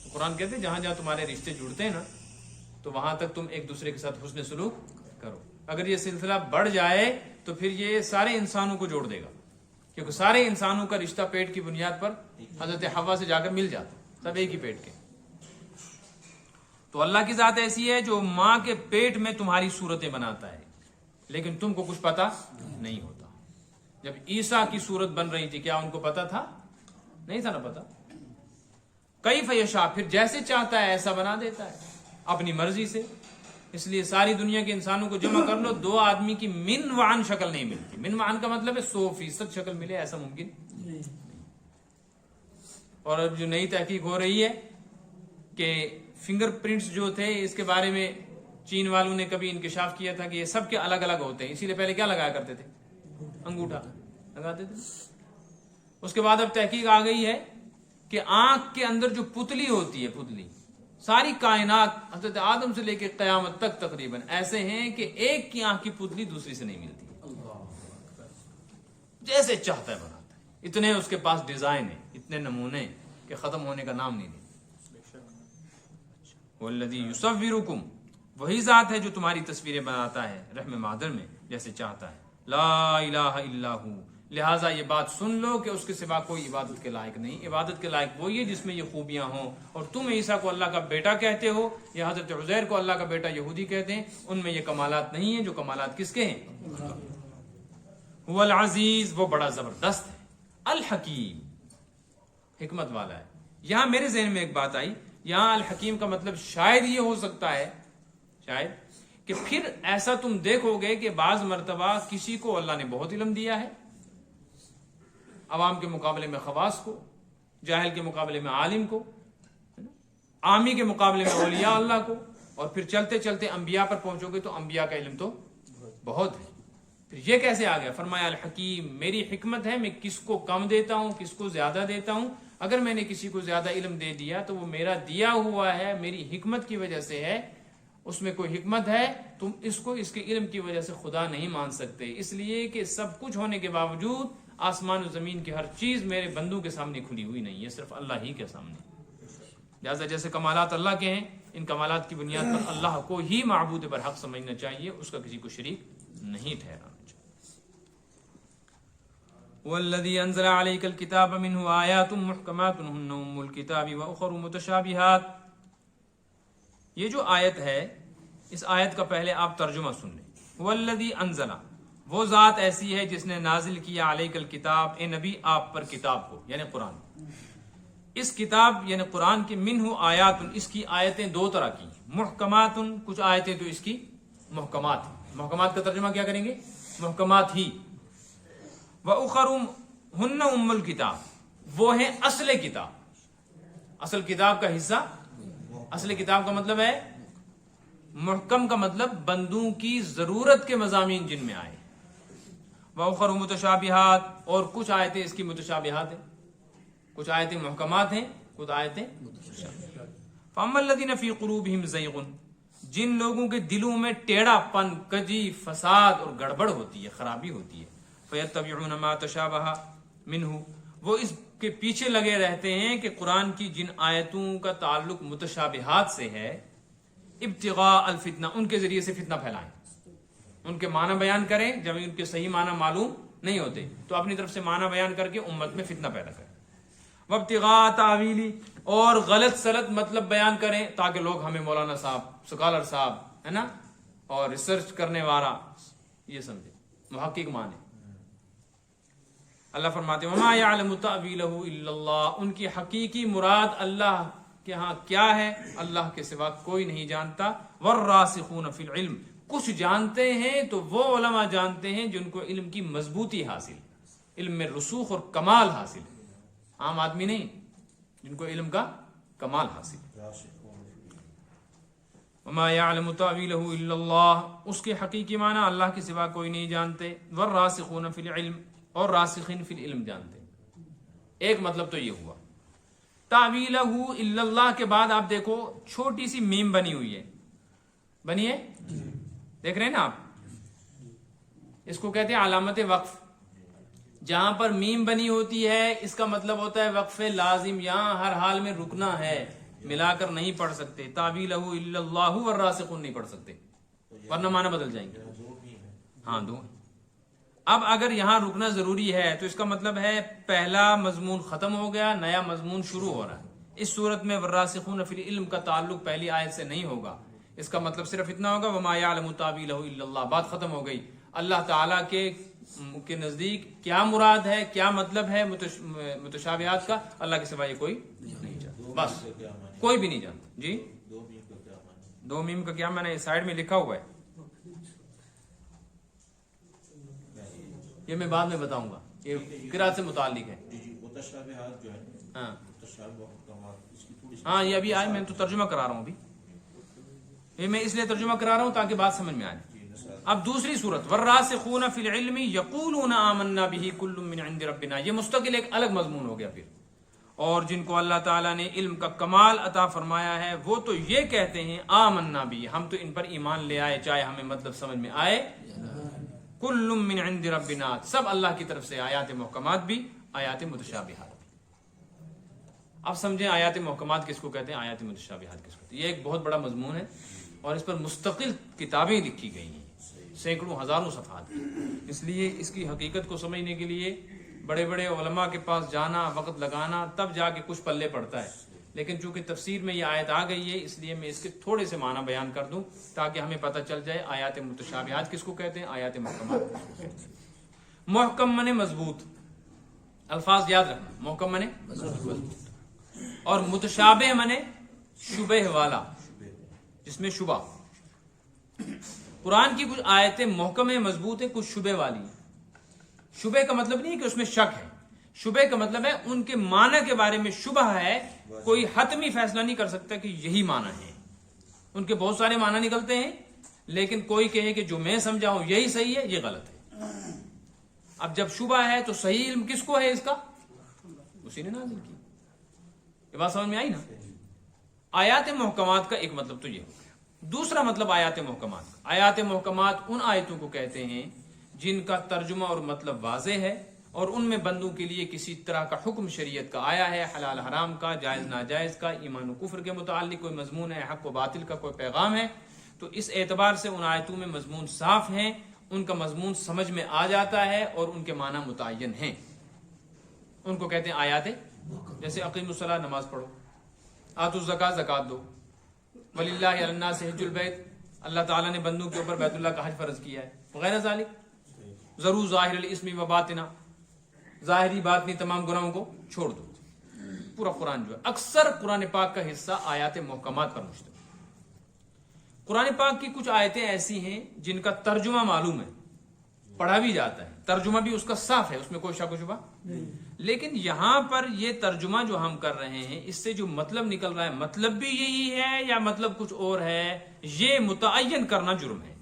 تو قرآن کہتے ہیں جہاں جہاں تمہارے رشتے جڑتے ہیں نا تو وہاں تک تم ایک دوسرے کے ساتھ حسن سلوک کرو. اگر یہ سلسلہ بڑھ جائے تو پھر یہ سارے انسانوں کو جوڑ دے گا، کیونکہ سارے انسانوں کا رشتہ پیٹ کی بنیاد پر حضرت حوا سے جا کر مل جاتا، سب ایک ہی پیٹ کے. تو اللہ کی ذات ایسی ہے جو ماں کے پیٹ میں تمہاری صورتیں بناتا ہے لیکن تم کو کچھ پتا نہیں ہوتا. جب عیسیٰ کی صورت بن رہی تھی کیا ان کو پتا تھا؟ نہیں تھا نا پتا. کیف یشاء، پھر جیسے چاہتا ہے ایسا بنا دیتا ہے اپنی مرضی سے. اس لیے ساری دنیا کے انسانوں کو جمع کر لو، 2 آدمی کی من وعن شکل نہیں ملتی. من وعن کا مطلب ہے 100% شکل ملے، ایسا ممکن نہیں. اور اب جو نئی تحقیق ہو رہی ہے کہ فنگر پرنٹس جو تھے اس کے بارے میں چین والوں نے کبھی انکشاف کیا تھا کہ یہ سب کے الگ الگ ہوتے ہیں، اسی لیے پہلے کیا لگایا کرتے تھے؟ انگوٹھا لگاتے تھے. اس کے بعد اب تحقیق آ گئی ہے کہ آنکھ کے اندر جو پتلی ہوتی ہے، پتلی ساری کائنات حضرت آدم سے لے کے قیامت تک تقریباً ایسے ہیں کہ ایک کی آنکھ کی پتلی دوسری سے نہیں ملتی. جیسے چاہتا ہے بناتا ہے. اتنے اس کے پاس ڈیزائن ہے، اتنے نمونے کہ ختم ہونے کا نام نہیں لیتے. والذی یصورکم، وہی ذات ہے جو تمہاری تصویریں بناتا ہے رحم مادر میں جیسے چاہتا ہے. لا الہ الا ہو، لہٰذا یہ بات سن لو کہ اس کے سوا کوئی عبادت کے لائق نہیں. عبادت کے لائق وہی ہے جس میں یہ خوبیاں ہوں. اور تم عیسیٰ کو اللہ کا بیٹا کہتے ہو یا حضرت عزیر کو اللہ کا بیٹا یہودی کہتے ہیں، ان میں یہ کمالات نہیں ہیں جو کمالات کس کے ہیں؟ هو العزیز، وہ بڑا زبردست ہے. الحکیم، حکمت والا ہے. یہاں میرے ذہن میں ایک بات آئی، یہاں الحکیم کا مطلب شاید یہ ہو سکتا ہے، شاید کہ پھر ایسا تم دیکھو گے کہ بعض مرتبہ کسی کو اللہ نے بہت علم دیا ہے، عوام کے مقابلے میں خواص کو، جاہل کے مقابلے میں عالم کو، عامی کے مقابلے میں اولیاء اللہ کو، اور پھر چلتے چلتے انبیاء پر پہنچو گے تو انبیاء کا علم تو بہت ہے. پھر یہ کیسے آ گیا؟ فرمایا الحکیم، میری حکمت ہے، میں کس کو کم دیتا ہوں کس کو زیادہ دیتا ہوں. اگر میں نے کسی کو زیادہ علم دے دیا تو وہ میرا دیا ہوا ہے، میری حکمت کی وجہ سے ہے. اس میں کوئی حکمت ہے، تم اس کو اس کے علم کی وجہ سے خدا نہیں مان سکتے، اس لیے کہ سب کچھ ہونے کے باوجود آسمان و زمین کی ہر چیز میرے بندوں کے سامنے کھلی ہوئی نہیں ہے، صرف اللہ ہی کے سامنے. لہٰذا جیسے کمالات اللہ کے ہیں، ان کمالات کی بنیاد پر اللہ کو ہی معبود برحق سمجھنا چاہیے، اس کا کسی کو شریک نہیں ٹھہرانا چاہیے. والذی انزل علیک الکتاب منہ آیات محکمات ہن ام الکتاب واخر متشابہات، یہ جو آیت ہے اس آیت کا پہلے آپ ترجمہ سن لیں. والذی انزل، وہ ذات ایسی ہے جس نے نازل کیا علیک الکتاب، اے نبی آپ پر کتاب کو یعنی قرآن. اس کتاب یعنی قرآن کی منہ آیات، اس کی آیتیں دو طرح کی، محکمات، کچھ آیتیں تو اس کی محکمات ہیں. محکمات کا ترجمہ کیا کریں گے؟ محکمات ہی. وَأُخَرُ ہن ام الکتاب، وہ ہیں اصل کتاب. اصل کتاب کا حصہ، اصل کتاب کا مطلب ہے محکم کا مطلب بندوں کی ضرورت کے مضامین جن میں آئے. وَأُخَرُ متشابہات، اور کچھ آیتیں اس کی متشابہات ہیں، کچھ آیتیں محکمات ہیں، کچھ آیتیں متشابہات. فَأَمَّا الَّذِينَ فِي قُلُوبِهِمْ زَيْغٌ، جن لوگوں کے دلوں میں ٹیڑھا پن، کجی، فساد اور گڑبڑ ہوتی ہے، خرابی ہوتی ہے، فَيَتَّبِعُونَ مَا تَشَابَهَ مِنْهُ، وہ اس کے پیچھے لگے رہتے ہیں کہ قرآن کی جن آیتوں کا تعلق متشابہات سے ہے، ابتغاء الفتنہ، ان کے ذریعے سے فتنہ پھیلائیں، ان کے معنی بیان کریں. جب ان کے صحیح معنی معلوم نہیں ہوتے تو اپنی طرف سے معنی بیان کر کے امت میں فتنہ پیدا کریں. وابتغاء تعویلی، اور غلط سلط مطلب بیان کریں تاکہ لوگ ہمیں مولانا صاحب، سکالر صاحب ہے نا، اور ریسرچ کرنے والا یہ سمجھے، محقق مانے. اللہ فرماتے ہیں وما یعلم تأویلہ الا اللہ، ان کی حقیقی مراد اللہ کے ہاں کیا ہے اللہ کے سوا کوئی نہیں جانتا. والراسخون فی العلم، کچھ جانتے ہیں تو وہ علماء جانتے ہیں جن کو علم کی مضبوطی حاصل، علم میں رسوخ اور کمال حاصل، عام آدمی نہیں، جن کو علم کا کمال حاصل. وما یعلم تأویلہ الا اللہ، اس کے حقیقی معنی اللہ کے سوا کوئی نہیں جانتے. والراسخون فی العلم، اور راسخین فی العلم جانتے. ایک مطلب تو یہ ہوا. تعویلہ الا اللہ کے بعد آپ دیکھو چھوٹی سی میم بنی ہوئی ہے، بنی ہے، دیکھ رہے ہیں نا آپ، اس کو کہتے ہیں علامت وقف. جہاں پر میم بنی ہوتی ہے اس کا مطلب ہوتا ہے وقف لازم، یہاں ہر حال میں رکنا ہے، ملا کر نہیں پڑھ سکتے. تعویلہ الا اللہ والراسخون نہیں پڑھ سکتے ورنہ معنی بدل جائیں گے. ہاں دو. اب اگر یہاں رکنا ضروری ہے تو اس کا مطلب ہے پہلا مضمون ختم ہو گیا، نیا مضمون شروع ہو رہا ہے. اس صورت میں والراسخون فی العلم کا تعلق پہلی آیت سے نہیں ہوگا. اس کا مطلب صرف اتنا ہوگا وما یعلم تأویلہ الا اللہ، بات ختم ہو گئی. اللہ تعالیٰ کے نزدیک کیا مراد ہے، کیا مطلب ہے متشابہات کا، اللہ کے سوا یہ کوئی نہیں جانتا، بس کوئی بھی نہیں جانتا. جی دو میم کا کیا میں نے سائڈ میں لکھا ہوا ہے، یہ میں بعد میں بتاؤں گا، یہ قرات سے متعلق ہے. ہاں یہ ابھی آئے، میں تو ترجمہ کرا رہا ہوں ابھی، یہ میں اس لیے ترجمہ کرا رہا ہوں تاکہ بات سمجھ میں آئے. اب دوسری صورت والراسخون فی العلم یقولون آمنا بہ کل من عند ربنا، یہ مستقل ایک الگ مضمون ہو گیا پھر. اور جن کو اللہ تعالیٰ نے علم کا کمال عطا فرمایا ہے وہ تو یہ کہتے ہیں آمنا بہ، ہم تو ان پر ایمان لے آئے چاہے ہمیں مطلب سمجھ میں آئے. کل من عند ربنا، سب اللہ کی طرف سے، آیات محکمات بھی، آیات متشابہات بھی. اب سمجھیں آیات محکمات کس کو کہتے ہیں، آیات متشابہات کس کو کہتے ہیں. یہ ایک بہت بڑا مضمون ہے اور اس پر مستقل کتابیں لکھی گئی ہیں، سینکڑوں ہزاروں صفحات کی. اس لیے اس کی حقیقت کو سمجھنے کے لیے بڑے بڑے علماء کے پاس جانا، وقت لگانا، تب جا کے کچھ پلے پڑتا ہے. لیکن چونکہ تفسیر میں یہ آیت آ گئی ہے اس لیے میں اس کے تھوڑے سے معنی بیان کر دوں تاکہ ہمیں پتہ چل جائے آیات متشابہات کس کو کہتے ہیں، آیات محکمات کس کو کہتے ہیں. محکم منے مضبوط، الفاظ یاد رکھنا، محکم منے مضبوط، اور متشابہ منے شبہ والا، جس میں شبہ. قرآن کی کچھ آیتیں محکم ہیں، مضبوط ہیں، کچھ شبہ والی ہیں. شبہ کا مطلب نہیں کہ اس میں شک ہے، شبہ کا مطلب ہے ان کے معنی کے بارے میں شبہ ہے، کوئی حتمی فیصلہ نہیں کر سکتا کہ یہی معنی ہے. ان کے بہت سارے معنی نکلتے ہیں لیکن کوئی کہے کہ جو میں سمجھا ہوں یہی صحیح ہے، یہ غلط ہے. اب جب شبہ ہے تو صحیح علم کس کو ہے اس کا، اسی نے نازل کی. یہ بات سمجھ میں آئی نا. آیات محکمات کا ایک مطلب تو یہ ہو. دوسرا مطلب آیات محکمات، آیات محکمات ان آیتوں کو کہتے ہیں جن کا ترجمہ اور مطلب واضح ہے اور ان میں بندوں کے لیے کسی طرح کا حکم شریعت کا آیا ہے، حلال حرام کا، جائز ناجائز کا، ایمان و کفر کے متعلق کوئی مضمون ہے، حق و باطل کا کوئی پیغام ہے. تو اس اعتبار سے ان آیتوں میں مضمون صاف ہیں، ان کا مضمون سمجھ میں آ جاتا ہے اور ان کے معنی متعین ہیں. ان کو کہتے ہیں آیات. جیسے اقیم الصلاۃ، نماز پڑھو، آتوا الزکوٰۃ، زکوٰۃ دو، وَلِلَّهِ عَلَى النَّاسِ حِجُّ الْبَيْتِ، اللہ تعالیٰ نے بندوں کے اوپر بیت اللہ کا حج فرض کیا ہے، وغیرہ ذالک، ضرور ظاہر الاسم و باطنا، ظاہری باطنی تمام گناہوں کو چھوڑ دو. پورا قرآن جو ہے اکثر قرآن پاک کا حصہ آیات محکمات پر مشتمل. قرآن پاک کی کچھ آیتیں ایسی ہیں جن کا ترجمہ معلوم ہے، پڑھا بھی جاتا ہے، ترجمہ بھی اس کا صاف ہے، اس میں کوئی شک و شبہ نہیں. لیکن یہاں پر یہ ترجمہ جو ہم کر رہے ہیں اس سے جو مطلب نکل رہا ہے، مطلب بھی یہی ہے یا مطلب کچھ اور ہے، یہ متعین کرنا جرم ہے.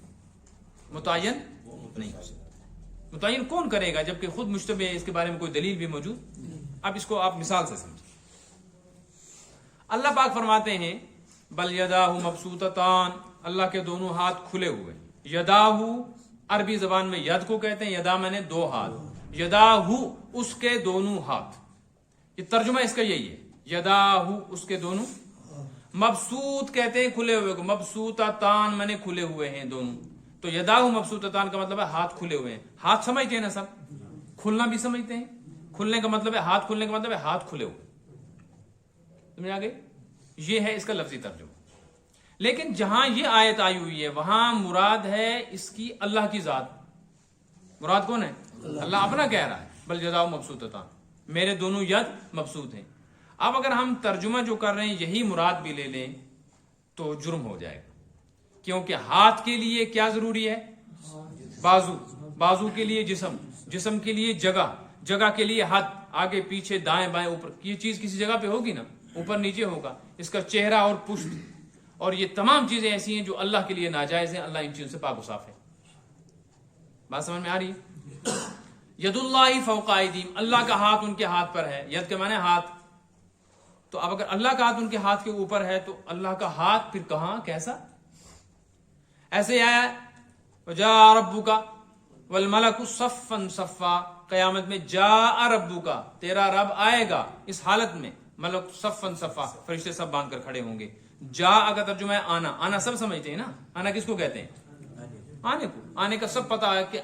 متعین نہیں ہو سکتا. متعین کون کرے گا جبکہ خود مشتبہ ہے، اس کے بارے میں کوئی دلیل بھی موجود. اب اس کو آپ مثال سے سمجھیں. اللہ پاک فرماتے ہیں بل یداہ مبسوطتان، اللہ کے دونوں ہاتھ کھلے ہوئے. یداہ عربی زبان میں ید کو کہتے ہیں، یدا میں نے دو ہاتھ، یداہ اس کے دونوں ہاتھ، یہ ترجمہ اس کا یہی ہے، یداہ اس کے دونوں. مبسوط کہتے ہیں کھلے ہوئے کو، مبسوطتان میں نے کھلے ہوئے ہیں دونوں. تو یداہ مبسوطتان کا مطلب ہے ہاتھ کھلے ہوئے ہیں. ہاتھ سمجھتے ہیں نا سب، کھلنا بھی سمجھتے ہیں. کھلنے کا مطلب ہے ہاتھ، کھلنے کا مطلب ہے ہاتھ کھلے ہوئے. سمجھ آ گئی؟ یہ ہے اس کا لفظی ترجمہ. لیکن جہاں یہ آیت آئی ہوئی ہے وہاں مراد ہے اس کی اللہ کی ذات. مراد کون ہے؟ اللہ اپنا کہہ رہا ہے بل یداہ مبسوطتان، میرے دونوں ید مبسوط ہیں. اب اگر ہم ترجمہ جو کر رہے ہیں یہی مراد بھی لے لیں تو جرم ہو جائے گا، کیونکہ ہاتھ کے لیے کیا ضروری ہے؟ بازو، بازو کے لیے جسم، جسم کے لیے جگہ، جگہ کے لیے ہاتھ، آگے پیچھے دائیں بائیں اوپر. یہ چیز کسی جگہ پہ ہوگی نا، اوپر نیچے ہوگا. اس کا چہرہ اور پشت اور یہ تمام چیزیں ایسی ہیں جو اللہ کے لیے ناجائز ہیں. اللہ ان چیزوں سے پاک و صاف ہے. بات سمجھ میں آ رہی ہے؟ ید اللہ فوق ایدیہم، اللہ کا ہاتھ ان کے ہاتھ پر ہے. ید کے معنی ہاتھ. تو اب اگر اللہ کا ہاتھ ان کے ہاتھ کے اوپر ہے تو اللہ کا ہاتھ پھر کہاں، کیسا؟ ایسے آیا وجاء ربک والملک صفا صفا، قیامت میں جاء ربک، تیرا رب آئے گا اس حالت میں، ملک صفا صفا، فرشتے سب باندھ کر کھڑے ہوں گے. جاء کا ترجمہ ہے آنا. آنا سب سمجھتے ہیں نا، آنا کس کو کہتے ہیں؟ آنے کو. آنے کا سب پتا ہے کہ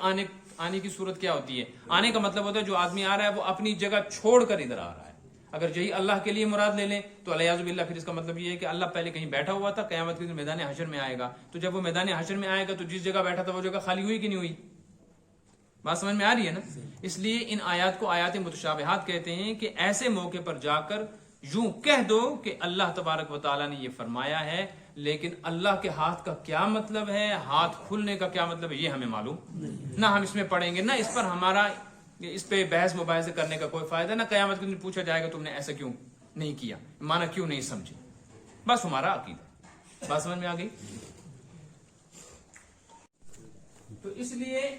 آنے کی صورت کیا ہوتی ہے. آنے کا مطلب ہوتا ہے جو آدمی آ رہا ہے وہ اپنی جگہ چھوڑ کر ادھر آ رہا ہے. اگر یہی اللہ کے لیے مراد لے لیں تو الیاذ باللہ پھر اس کا مطلب یہ ہے کہ اللہ پہلے کہیں بیٹھا ہوا تھا، قیامت کے دن میدان حشر میں آئے گا. تو جب وہ میدان حشر میں آئے گا تو جس جگہ بیٹھا تھا وہ جگہ خالی ہوئی کہ نہیں ہوئی؟ بات سمجھ میں آ رہی ہے نا؟ اس لیے ان آیات کو آیات متشابہات کہتے ہیں کہ ایسے موقع پر جا کر یوں کہہ دو کہ اللہ تبارک و تعالیٰ نے یہ فرمایا ہے، لیکن اللہ کے ہاتھ کا کیا مطلب ہے، ہاتھ کھلنے کا کیا مطلب ہے، یہ ہمیں معلوم نہ. ہم اس میں پڑھیں گے، نہ اس پر ہمارا اس پہ بحث مباحثے کرنے کا کوئی فائدہ، نہ قیامت کے دن پوچھا جائے گا تم نے ایسا کیوں نہیں کیا، مانا کیوں نہیں سمجھے. بس ہمارا عقیدہ. بات سمجھ میں آ گئی؟ تو اس لیے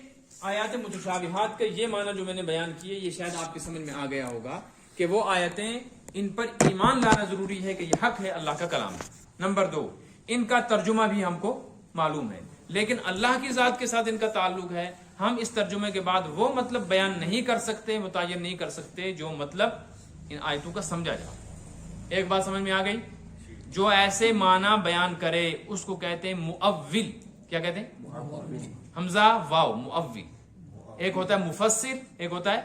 آیات متشابہات کا یہ معنی جو میں نے بیان کیے یہ شاید آپ کی سمجھ میں آ گیا ہوگا کہ وہ آیتیں ان پر ایمان لانا ضروری ہے کہ یہ حق ہے، اللہ کا کلام ہے. نمبر 2، ان کا ترجمہ بھی ہم کو معلوم ہے، لیکن اللہ کی ذات کے ساتھ ان کا تعلق ہے. ہم اس ترجمے کے بعد وہ مطلب بیان نہیں کر سکتے، متعین نہیں کر سکتے جو مطلب ان آیتوں کا سمجھا جائے. ایک بات سمجھ میں آ گئی؟ جو ایسے معنی بیان کرے اس کو کہتے ہیں مؤول. کیا کہتے ہیں؟ حمزہ واو، مؤول. ایک ہوتا ہے مفسر، ایک ہوتا ہے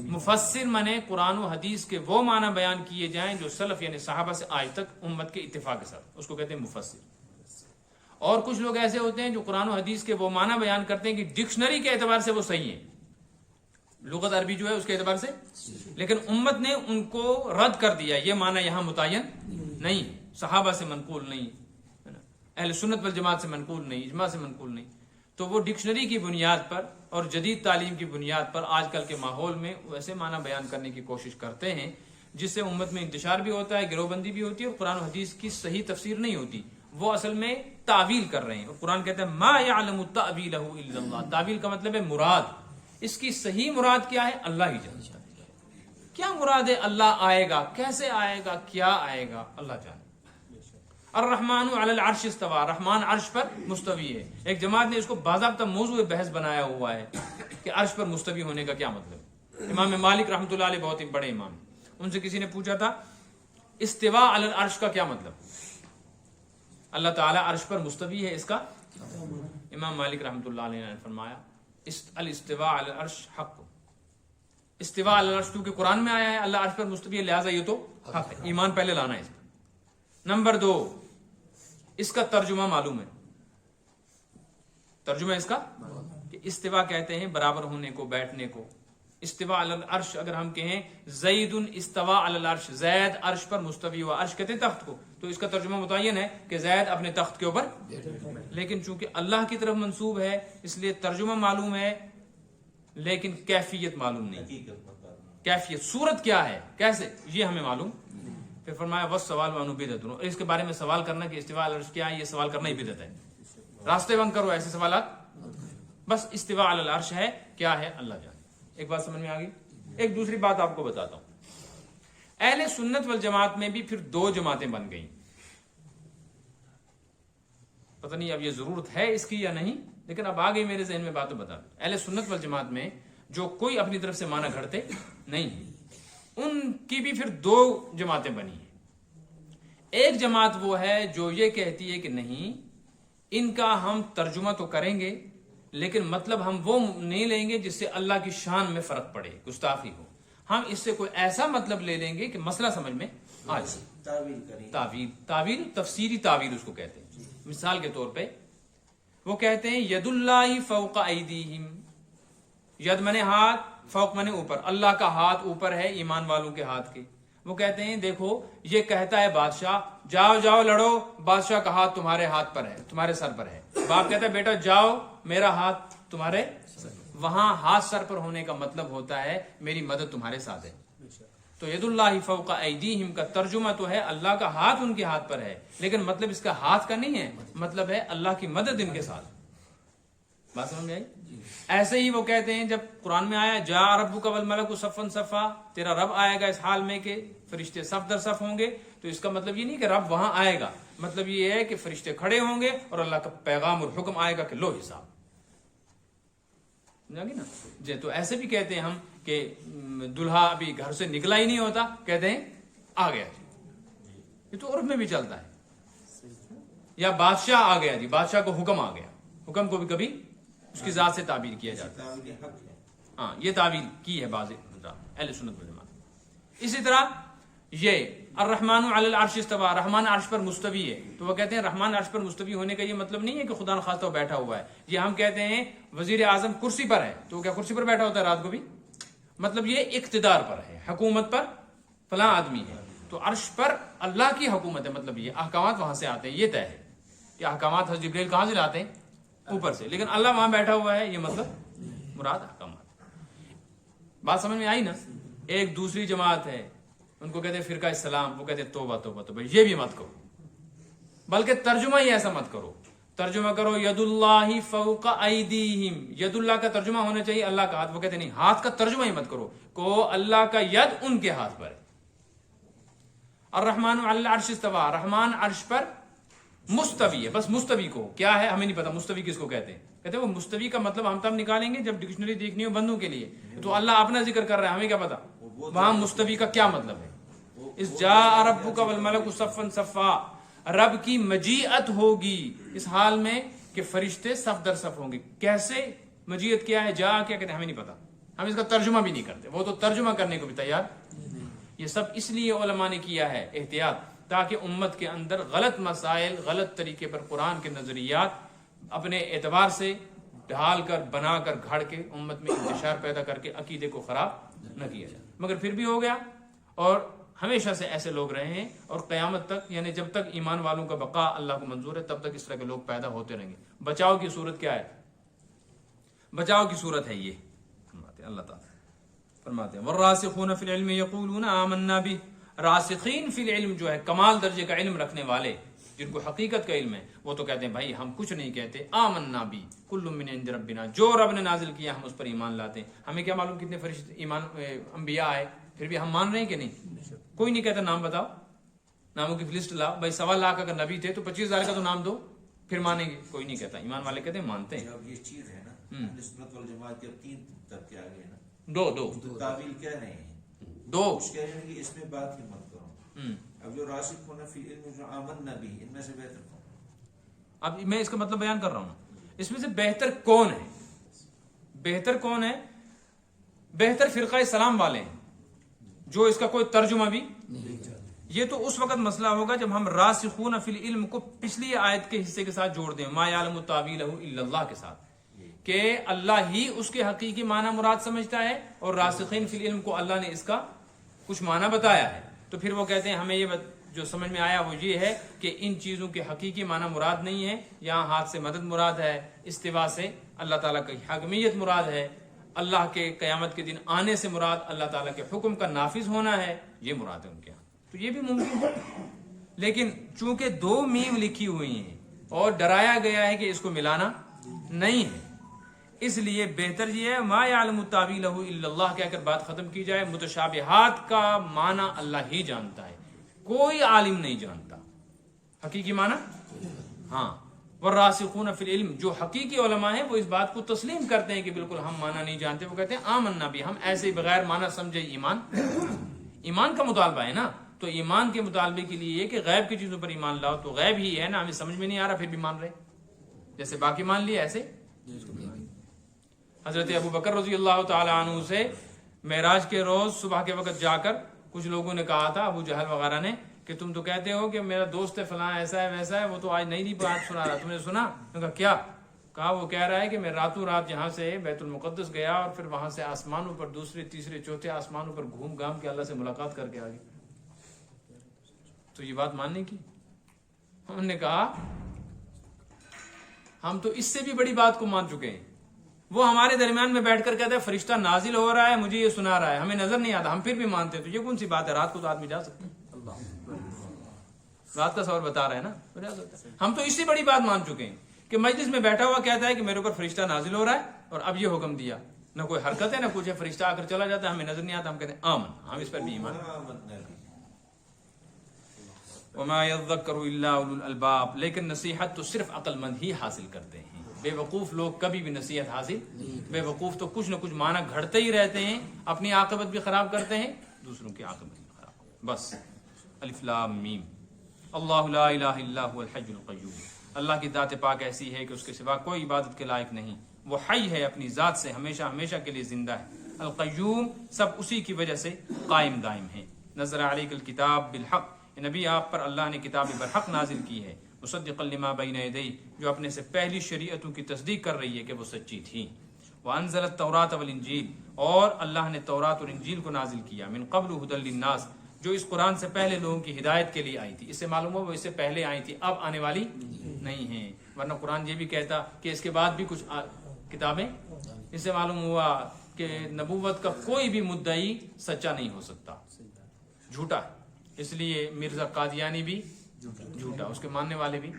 مفسر. مانے قرآن و حدیث کے وہ معنی بیان کیے جائیں جو سلف یعنی صحابہ سے آج تک امت کے اتفاق کے ساتھ، اس کو کہتے ہیں مفسر. اور کچھ لوگ ایسے ہوتے ہیں جو قرآن و حدیث کے وہ معنی بیان کرتے ہیں کہ ڈکشنری کے اعتبار سے وہ صحیح ہیں، لغت عربی جو ہے اس کے اعتبار سے، لیکن امت نے ان کو رد کر دیا. یہ معنی یہاں متعین نہیں، صحابہ سے منقول نہیں، اہل سنت والجماعت سے منقول نہیں، اجماع سے منقول نہیں. تو وہ ڈکشنری کی بنیاد پر اور جدید تعلیم کی بنیاد پر آج کل کے ماحول میں ویسے معنی بیان کرنے کی کوشش کرتے ہیں جس سے امت میں انتشار بھی ہوتا ہے، گروہ بندی بھی ہوتی ہے، اور قرآن و حدیث کی صحیح تفسیر نہیں ہوتی. وہ اصل میں تعویل کر رہے ہیں، اور قرآن کہتا ہے ما یعلم تأویلہ الا اللہ. تعویل کا مطلب ہے مراد. اس کی صحیح مراد کیا ہے اللہ ہی جانتا ہے. کیا مراد ہے؟ اللہ آئے گا، کیسے آئے گا، کیا آئے گا، اللہ جانتا. الرحمن علی العرش استوى، رحمان عرش پر مستوی ہے. ایک جماعت نے اس کو باضابطہ موضوع بحث بنایا ہوا ہے کہ عرش پر مستوی ہونے کا کیا مطلب. امام مالک رحمۃ اللہ علیہ بہت ہی بڑے امام، ان سے کسی نے پوچھا تھا استوا علی العرش کا کیا مطلب، اللہ تعالیٰ عرش پر مستوی ہے اس کا. امام مالک رحمۃ اللہ علیہ نے فرمایا الاستواء علی العرش حق. استواء علی العرش کیونکہ قرآن میں آیا ہے اللہ عرش پر مستوی ہے، لہٰذا یہ تو حق ہے. ایمان پہلے لانا ہے اس پر. نمبر 2، اس کا ترجمہ معلوم ہے؟ ترجمہ اس کا کہ استوا کہتے ہیں برابر ہونے کو، بیٹھنے کو. استوا علی العرش اگر ہم کہیں زید استوا علی العرش، زید عرش پر مستوی ہوا، عرش کہتے ہیں تخت کو، تو اس کا ترجمہ متعین ہے کہ زید اپنے تخت کے اوپر. لیکن چونکہ اللہ کی طرف منسوب ہے اس لیے ترجمہ معلوم ہے لیکن کیفیت معلوم نہیں. کیفیت صورت کیا ہے، کیسے، یہ ہمیں معلوم. پھر فرمایا والسوال عنہ بدعۃ، اور اس کے بارے میں سوال کرنا کہ استوا علی العرش کیا ہے، یہ سوال کرنا ہی بدعت ہے. راستے بند کرو ایسے سوالات. بس استوا علی العرش ہے، کیا ہے اللہ جانے. ایک بات سمجھ میں آ گئی. ایک دوسری بات آپ کو بتاتا ہوں. اہل سنت والجماعت میں بھی پھر 2 جماعتیں بن گئیں. پتہ نہیں اب یہ ضرورت ہے اس کی یا نہیں، لیکن اب آ گئی میرے ذہن میں بات. بتا دوں اہل سنت والجماعت میں جو کوئی اپنی طرف سے معنی گھڑتے نہیں ہیں، ان کی بھی پھر 2 جماعتیں بنی ہیں. ایک جماعت وہ ہے جو یہ کہتی ہے کہ نہیں، ان کا ہم ترجمہ تو کریں گے لیکن مطلب ہم وہ نہیں لیں گے جس سے اللہ کی شان میں فرق پڑے، گستاخی ہو. ہم اس سے کوئی ایسا مطلب لے لیں گے کہ مسئلہ سمجھ میں آ جائے. تعویل تفسیری تعویل اس کو کہتے ہیں. مثال کے طور پہ وہ کہتے ہیں ید اللہ فوق ایدیہم، ید منے ہاتھ، فوق منے اوپر، اللہ کا ہاتھ اوپر ہے ایمان والوں کے ہاتھ کے. وہ کہتے ہیں دیکھو یہ کہتا ہے بادشاہ جاؤ جاؤ لڑو، بادشاہ کا ہاتھ تمہارے ہاتھ پر ہے، تمہارے سر پر ہے. باپ کہتا ہے بیٹا جاؤ میرا ہاتھ تمہارے، وہاں ہاتھ سر پر ہونے کا مطلب ہوتا ہے میری مدد تمہارے ساتھ ہے. تو ید اللہ فوق ایدیہم کا ترجمہ تو ہے اللہ کا ہاتھ ان کے ہاتھ پر ہے، لیکن مطلب اس کا ہاتھ کا نہیں ہے، مطلب ہے اللہ کی مدد ان کے ساتھ. بات سمجھ میں آئی؟ ایسے ہی وہ کہتے ہیں جب قرآن میں آیا جا ربک والملک صفا صفا، تیرا رب آئے گا اس حال میں کہ فرشتے صف در صف ہوں گے، تو اس کا مطلب یہ نہیں کہ رب وہاں آئے گا، مطلب یہ ہے کہ فرشتے کھڑے ہوں گے اور اللہ کا پیغام اور حکم آئے گا کہ لو حساب. سمجھا گی نا جی. تو ایسے بھی کہتے ہیں ہم کہ دلہا ابھی گھر سے نکلا ہی نہیں ہوتا، کہتے ہیں آ گیا جی. یہ تو عرف میں بھی چلتا ہے. یا بادشاہ آ گیا جی، بادشاہ کو حکم آ گیا، حکم کو بھی کبھی اس کی ذات سے تعبیر کیا جاتا ہے. ہاں یہ تعبیر کی ہے بعض اہل سنت والجماعت. اسی طرح یہ الرحمن علی العرش استوى، رحمان عرش پر مستوی ہے، تو وہ کہتے ہیں رحمان عرش پر مستوی ہونے کا یہ مطلب نہیں ہے کہ خدا نخواستہ وہ بیٹھا ہوا ہے. یہ ہم کہتے ہیں وزیر اعظم کرسی پر ہے، تو کیا کرسی پر بیٹھا ہوتا ہے رات کو بھی؟ مطلب یہ اقتدار پر ہے، حکومت پر فلاں آدمی ہے. تو عرش پر اللہ کی حکومت ہے، مطلب یہ احکامات وہاں سے آتے ہیں. یہ طے ہے کہ احکامات حضرت جبریل کہاں سے لاتے ہیں؟ اوپر سے، لیکن اللہ وہاں بیٹھا ہوا ہے، یہ مطلب مراد احکامات. بات سمجھ میں آئی نا؟ ایک دوسری جماعت ہے، ان کو کہتے ہیں فرقہ اسلام، وہ کہتے ہیں توبہ توبہ توبہ، یہ بھی مت کرو، بلکہ ترجمہ ہی ایسا مت کرو. ترجمہ کرو ید اللہ فوق ایدیہم، ید اللہ کا ترجمہ ہونا چاہیے اللہ کا ہاتھ. وہ کہتے ہیں نہیں، ہاتھ کا ترجمہ ہی مت کرو، کو اللہ کا ید ان کے ہاتھ پر ہے. الرحمن علی العرش استوى، رحمان عرش پر مستوی ہے. بس مستوی کو کیا ہے ہمیں نہیں پتا، مستوی کس کو کہتے ہیں. کہتے ہیں وہ مستوی کا مطلب ہم تب نکالیں گے جب ڈکشنری دیکھنی ہو بندوں کے لیے. تو اللہ اپنا ذکر کر رہا ہے، ہمیں کیا پتا وہاں مستوی کا کیا مطلب ہے. اس جاء ربک والملک صفا صفا، رب کی مجیعت ہوگی اس حال میں کہ فرشتے صف در صف ہوں گے. کیسے مجیعت کیا ہے، جا کیا کہتے ہیں ہمیں نہیں پتا، ہم اس کا ترجمہ بھی نہیں کرتے. وہ تو ترجمہ کرنے کو بھی تیار. یہ سب اس لیے علماء نے کیا ہے احتیاط، تاکہ امت کے اندر غلط مسائل، غلط طریقے پر قرآن کے نظریات اپنے اعتبار سے ڈھال کر، بنا کر، گھڑ کے امت میں انتشار پیدا کر کے عقیدے کو خراب نہ کیا جائے. مگر پھر بھی ہو گیا، اور ہمیشہ سے ایسے لوگ رہے ہیں، اور قیامت تک، یعنی جب تک ایمان والوں کا بقا اللہ کو منظور ہے تب تک اس طرح کے لوگ پیدا ہوتے رہیں گے. بچاؤ کی صورت کیا ہے؟ بچاؤ کی صورت ہے یہ فرماتے ہیں اللہ تعالیٰ، فرماتے ہیں والراسخون فی العلم یقولون آمنا بہ. راسخین فی العلم جو ہے کمال درجے کا علم رکھنے والے، جن کو حقیقت کا علم ہے، وہ تو کہتے ہیں بھائی ہم کچھ نہیں کہتے، آمنا بہ کل من عند ربنا، جو رب نے نازل کیا ہم اس پر ایمان لاتے ہیں. ہمیں کیا معلوم کتنے فرشتے ایمان انبیاء آئے، پھر بھی ہم مان رہے ہیں کہ نہیں؟ کوئی نہیں کہتا نام بتاؤ، ناموں کی لسٹ لاؤ. بھائی 1.25 لاکھ اگر نبی تھے تو 25,000 کا تو نام دو، پھر مانیں گے. کوئی نہیں کہتا. ایمان والے کہتے ہیں مانتے ہیں. اب یہ چیز ہے نا، نسبت والجماعت کے 3 طبقے آ گئے نا. دو تعویل کہہ رہے ہیں، کچھ کہہ رہے ہیں کہ اس میں بات ہی مت کرو. اب جو راسخ ہونا فی علم، جو آمنا بھی، ان میں سے بہتر کون؟ اب میں اس کا مطلب بیان کر رہا ہوں. اس میں سے بہتر کون ہے؟ بہتر کون ہے؟ بہتر فرقہ اسلام والے ہیں، جو اس کا کوئی ترجمہ بھی یہ تو اس وقت مسئلہ ہوگا جب ہم راسخون فی العلم کو پچھلی آیت کے حصے کے ساتھ جوڑ دیں، ما یعلم تاویلہ الا اللہ کے ساتھ، کہ اللہ ہی اس کے حقیقی معنی مراد سمجھتا ہے اور راسخین فی العلم کو اللہ نے اس کا کچھ معنی بتایا ہے، تو پھر وہ کہتے ہیں ہمیں یہ جو سمجھ میں آیا وہ یہ ہے کہ ان چیزوں کے حقیقی معنی مراد نہیں ہے، یہاں ہاتھ سے مدد مراد ہے، استوا سے اللہ تعالیٰ کی حاکمیت مراد ہے، اللہ کے قیامت کے دن آنے سے مراد اللہ تعالیٰ کے حکم کا نافذ ہونا ہے، یہ مراد ہے ان کے یہاں، تو یہ بھی ممکن ہے۔ لیکن چونکہ 2 میم لکھی ہوئی ہیں اور ڈرایا گیا ہے کہ اس کو ملانا نہیں ہے، اس لیے بہتر یہ ہے ما یعلم تاویلہ الا اللہ کہہ کر بات ختم کی جائے۔ متشابہات کا معنی اللہ ہی جانتا ہے، کوئی عالم نہیں جانتا حقیقی معنی۔ ہاں، والراسخون فی العلم، جو حقیقی علماء ہیں وہ اس بات کو تسلیم کرتے ہیں کہ بالکل ہم معنی نہیں جانتے، وہ کہتے ہیں آمنا بھی، ہم ایسے ہی بغیر معنی سمجھے ایمان کا مطالبہ ہے نا، تو ایمان کے مطالبے کے لیے یہ کہ غیب کی چیزوں پر ایمان لاؤ، تو غیب ہی ہے نا، ہمیں سمجھ میں نہیں آ رہا پھر بھی مان رہے، جیسے باقی مان لیے ایسے۔ حضرت ابو بکر رضی اللہ تعالی عنہ سے معراج کے روز صبح کے وقت جا کر کچھ لوگوں نے کہا تھا، ابو جہل وغیرہ نے، کہ تم تو کہتے ہو کہ میرا دوست ہے فلاں ایسا ہے ویسا ہے، وہ تو آج نئی بات سنا رہا، تم نے سنا؟ نے کہا کیا؟ کہا وہ کہہ رہا ہے کہ میں راتوں رات یہاں سے بیت المقدس گیا اور پھر وہاں سے آسمانوں پر دوسرے تیسرے چوتھے آسمانوں پر گھوم گھام کے اللہ سے ملاقات کر کے آ گیا۔ تو یہ بات ماننے کی؟ انہوں نے کہا ہم تو اس سے بھی بڑی بات کو مان چکے ہیں، وہ ہمارے درمیان میں بیٹھ کر کہتا ہے فرشتہ نازل ہو رہا ہے، مجھے یہ سنا رہا ہے، ہمیں نظر نہیں آتا، ہم پھر بھی مانتے ہیں، تو یہ کون سی بات ہے؟ رات کو تو آدمی جا سکتا ہے، رات کا سفر بتا رہا ہے نا، ہم تو اس سے بڑی بات مان چکے ہیں کہ مجلس میں بیٹھا ہوا کہتا ہے کہ میرے اوپر فرشتہ نازل ہو رہا ہے اور اب یہ حکم دیا، نہ کوئی حرکت ہے نہ کچھ ہے، فرشتہ آ کر چلا جاتا ہے، ہمیں نظر نہیں آتا، ہم کہتے ہیں آمن، ہم اس پر بھی ایمان۔ وما يذكر الا اولو الالباب، لیکن نصیحت تو صرف عقل مند ہی حاصل کرتے ہیں، بے وقوف لوگ کبھی بھی نصیحت حاصل، بے وقوف تو کچھ نہ کچھ معنی گھڑتے ہی رہتے ہیں، اپنی عاقبت بھی خراب کرتے ہیں، دوسروں کی عاقبت بھی خراب۔ بس الف لام میم، اللہ لا الہ الا هو الحی القیوم، اللہ کی ذات پاک ایسی ہے کہ اس کے سوا کوئی عبادت کے لائق نہیں، وہ حی ہے، اپنی ذات سے ہمیشہ ہمیشہ کے لیے زندہ ہے، القیوم سب اسی کی وجہ سے قائم دائم ہے۔ نزل علیک الکتاب بالحق، نبی آپ پر اللہ نے کتاب برحق نازل کی ہے، مصدقا لما بین یدیہ، جو اپنے سے پہلی شریعتوں کی تصدیق کر رہی ہے کہ وہ سچی تھیں، وانزل التوراۃ والانجیل، اور اللہ نے تورات اور انجیل کو نازل کیا، من قبل ھدی للناس، جو اس قرآن سے پہلے لوگوں کی ہدایت کے لیے آئی تھی، اس سے معلوم ہو وہ اس سے پہلے آئی تھی، اب آنے والی نہیں ہیں، ورنہ قرآن یہ بھی کہتا کہ اس کے بعد بھی کچھ کتابیں، اس سے معلوم ہوا کہ نبوت کا کوئی بھی مدعی سچا نہیں ہو سکتا، جھوٹا ہے، اس لیے مرزا قادیانی بھی جھوٹا، اس کے ماننے والے بھی۔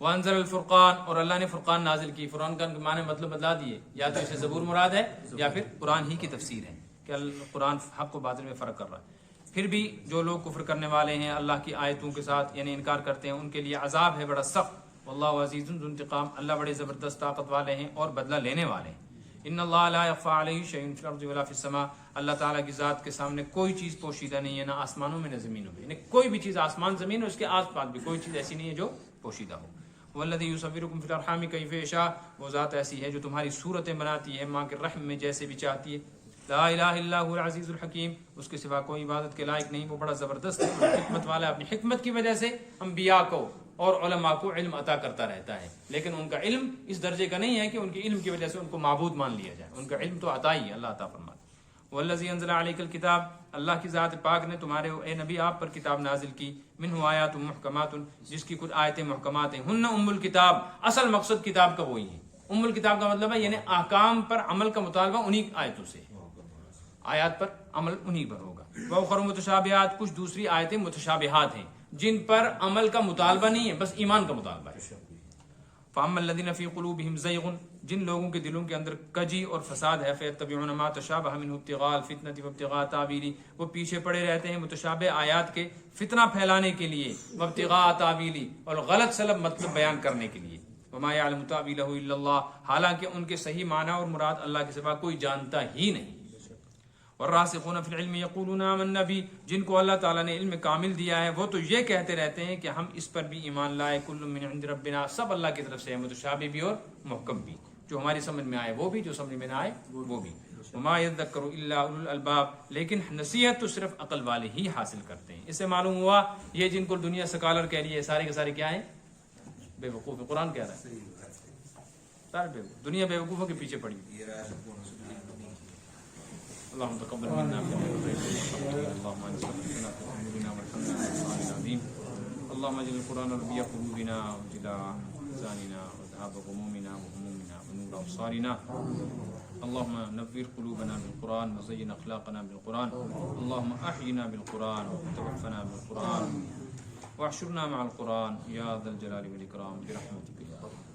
وانزل الفرقان، اور اللہ نے فرقان نازل کی، فرقان کا معنی مطلب بتلا دیے، یا تو اسے زبور مراد ہے یا پھر قرآن ہی کی تفسیر ہے کہ قرآن حق و باطل میں فرق کر رہا ہے۔ پھر بھی جو لوگ کفر کرنے والے ہیں اللہ کی آیتوں کے ساتھ، یعنی انکار کرتے ہیں، ان کے لیے عذاب ہے بڑا سخت، واللہ عزیز ذو انتقام، اللہ بڑے زبردست طاقت والے ہیں اور بدلہ لینے والے ہیں۔ ان اللہ لا يخفى علیہ شیء فی الارض ولا فی السماء، اللہ تعالیٰ کی ذات کے سامنے کوئی چیز پوشیدہ نہیں ہے، نہ آسمانوں میں نہ زمینوں میں، یعنی کوئی بھی چیز آسمان زمین اور اس کے آس پاس بھی کوئی چیز ایسی نہیں ہے جو پوشیدہ ہو۔ والذی یصورکم فی الارحام کیف یشاء، وہ ذات ایسی ہے جو تمہاری صورتیں بناتی ہے ماں کے رحم میں جیسے بھی چاہتی ہے۔ لا الہ الا هو العزیز الحکیم، اس کے سوا کوئی عبادت کے لائق نہیں، وہ بڑا زبردست ہے، حکمت والا ہے، اپنی حکمت کی وجہ سے انبیاء کو اور علماء کو علم عطا کرتا رہتا ہے، لیکن ان کا علم اس درجے کا نہیں ہے کہ ان کے علم کی وجہ سے ان کو معبود مان لیا جائے، ان کا علم تو عطا ہی ہے، اللہ عطا فرماتا ہے۔ والذی انزل علیک الکتاب، اللہ کی ذات پاک نے تمہارے اے نبی آپ پر کتاب نازل کی، منہ آیات محکمات، جس کی کچھ آیتیں محکمات ہیں، ہن ام الکتاب، اصل مقصد کتاب کا وہی ہے، ام الکتاب کا مطلب ہے یعنی احکام پر عمل کا مطالبہ انہی آیتوں سے، آیات پر عمل انہی پر ہوگا۔ وأخر متشابہات، کچھ دوسری آیتیں متشابہات ہیں جن پر عمل کا مطالبہ نہیں ہے، بس ایمان کا مطالبہ ہے۔ فأما الذين في قلوبهم زيغ، جن لوگوں کے دلوں کے اندر کجی اور فساد ہے، فيتبعون ما تشابه منه ابتغاء الفتنة وابتغاء تاويله، وہ پیچھے پڑے رہتے ہیں متشابہ آیات کے فتنہ پھیلانے کے لیے، وابتغاء تاويله، اور غلط سلب مطلب بیان کرنے کے لیے، وما يعلم تاويله الا الله، حالانکہ ان کے صحیح معنی اور مراد اللہ کے سوا کوئی جانتا ہی نہیں۔ والراسخون فی العلم یقولون آمنا به، جن کو اللہ تعالیٰ نے علم کامل دیا ہے وہ تو یہ کہتے رہتے ہیں کہ ہم اس پر بھی ایمان لائے، کل من عند ربنا، سب اللہ کی طرف سے ہے، متشابہ بھی اور محکم بھی، جو ہماری سمجھ میں آئے وہ بھی، جو سمجھ میں نہ آئے وہ بھی۔ وما یذکر الا اولو الالباب، لیکن نصیحت تو صرف عقل والے ہی حاصل کرتے ہیں. اس سے معلوم ہوا یہ جن کو دنیا سکالر کہہ رہی ہے سارے کے سارے کیا ہیں؟ بے وقوف. قرآن کہہ رہا ہے سارے بے وقوف، دنیا بے وقوفوں کے پیچھے پڑی. یہ راشد کو نصیب نہیں. اللهم تقبل منا اللهم انصرنا في امورنا والحمد لله العظيم. اللهم اجعل القرآن ربيع قلوبنا وجلاء احزاننا وذهاب غمومنا وهمومنا ونور ابصارنا. اللهم نور قلوبنا بالقرآن وزين اخلاقنا بالقرآن. اللهم احينا بالقرآن وتوفنا بالقرآن واحشرنا مع القرآن يا ذا الجلال والاكرام برحمتك يا رب.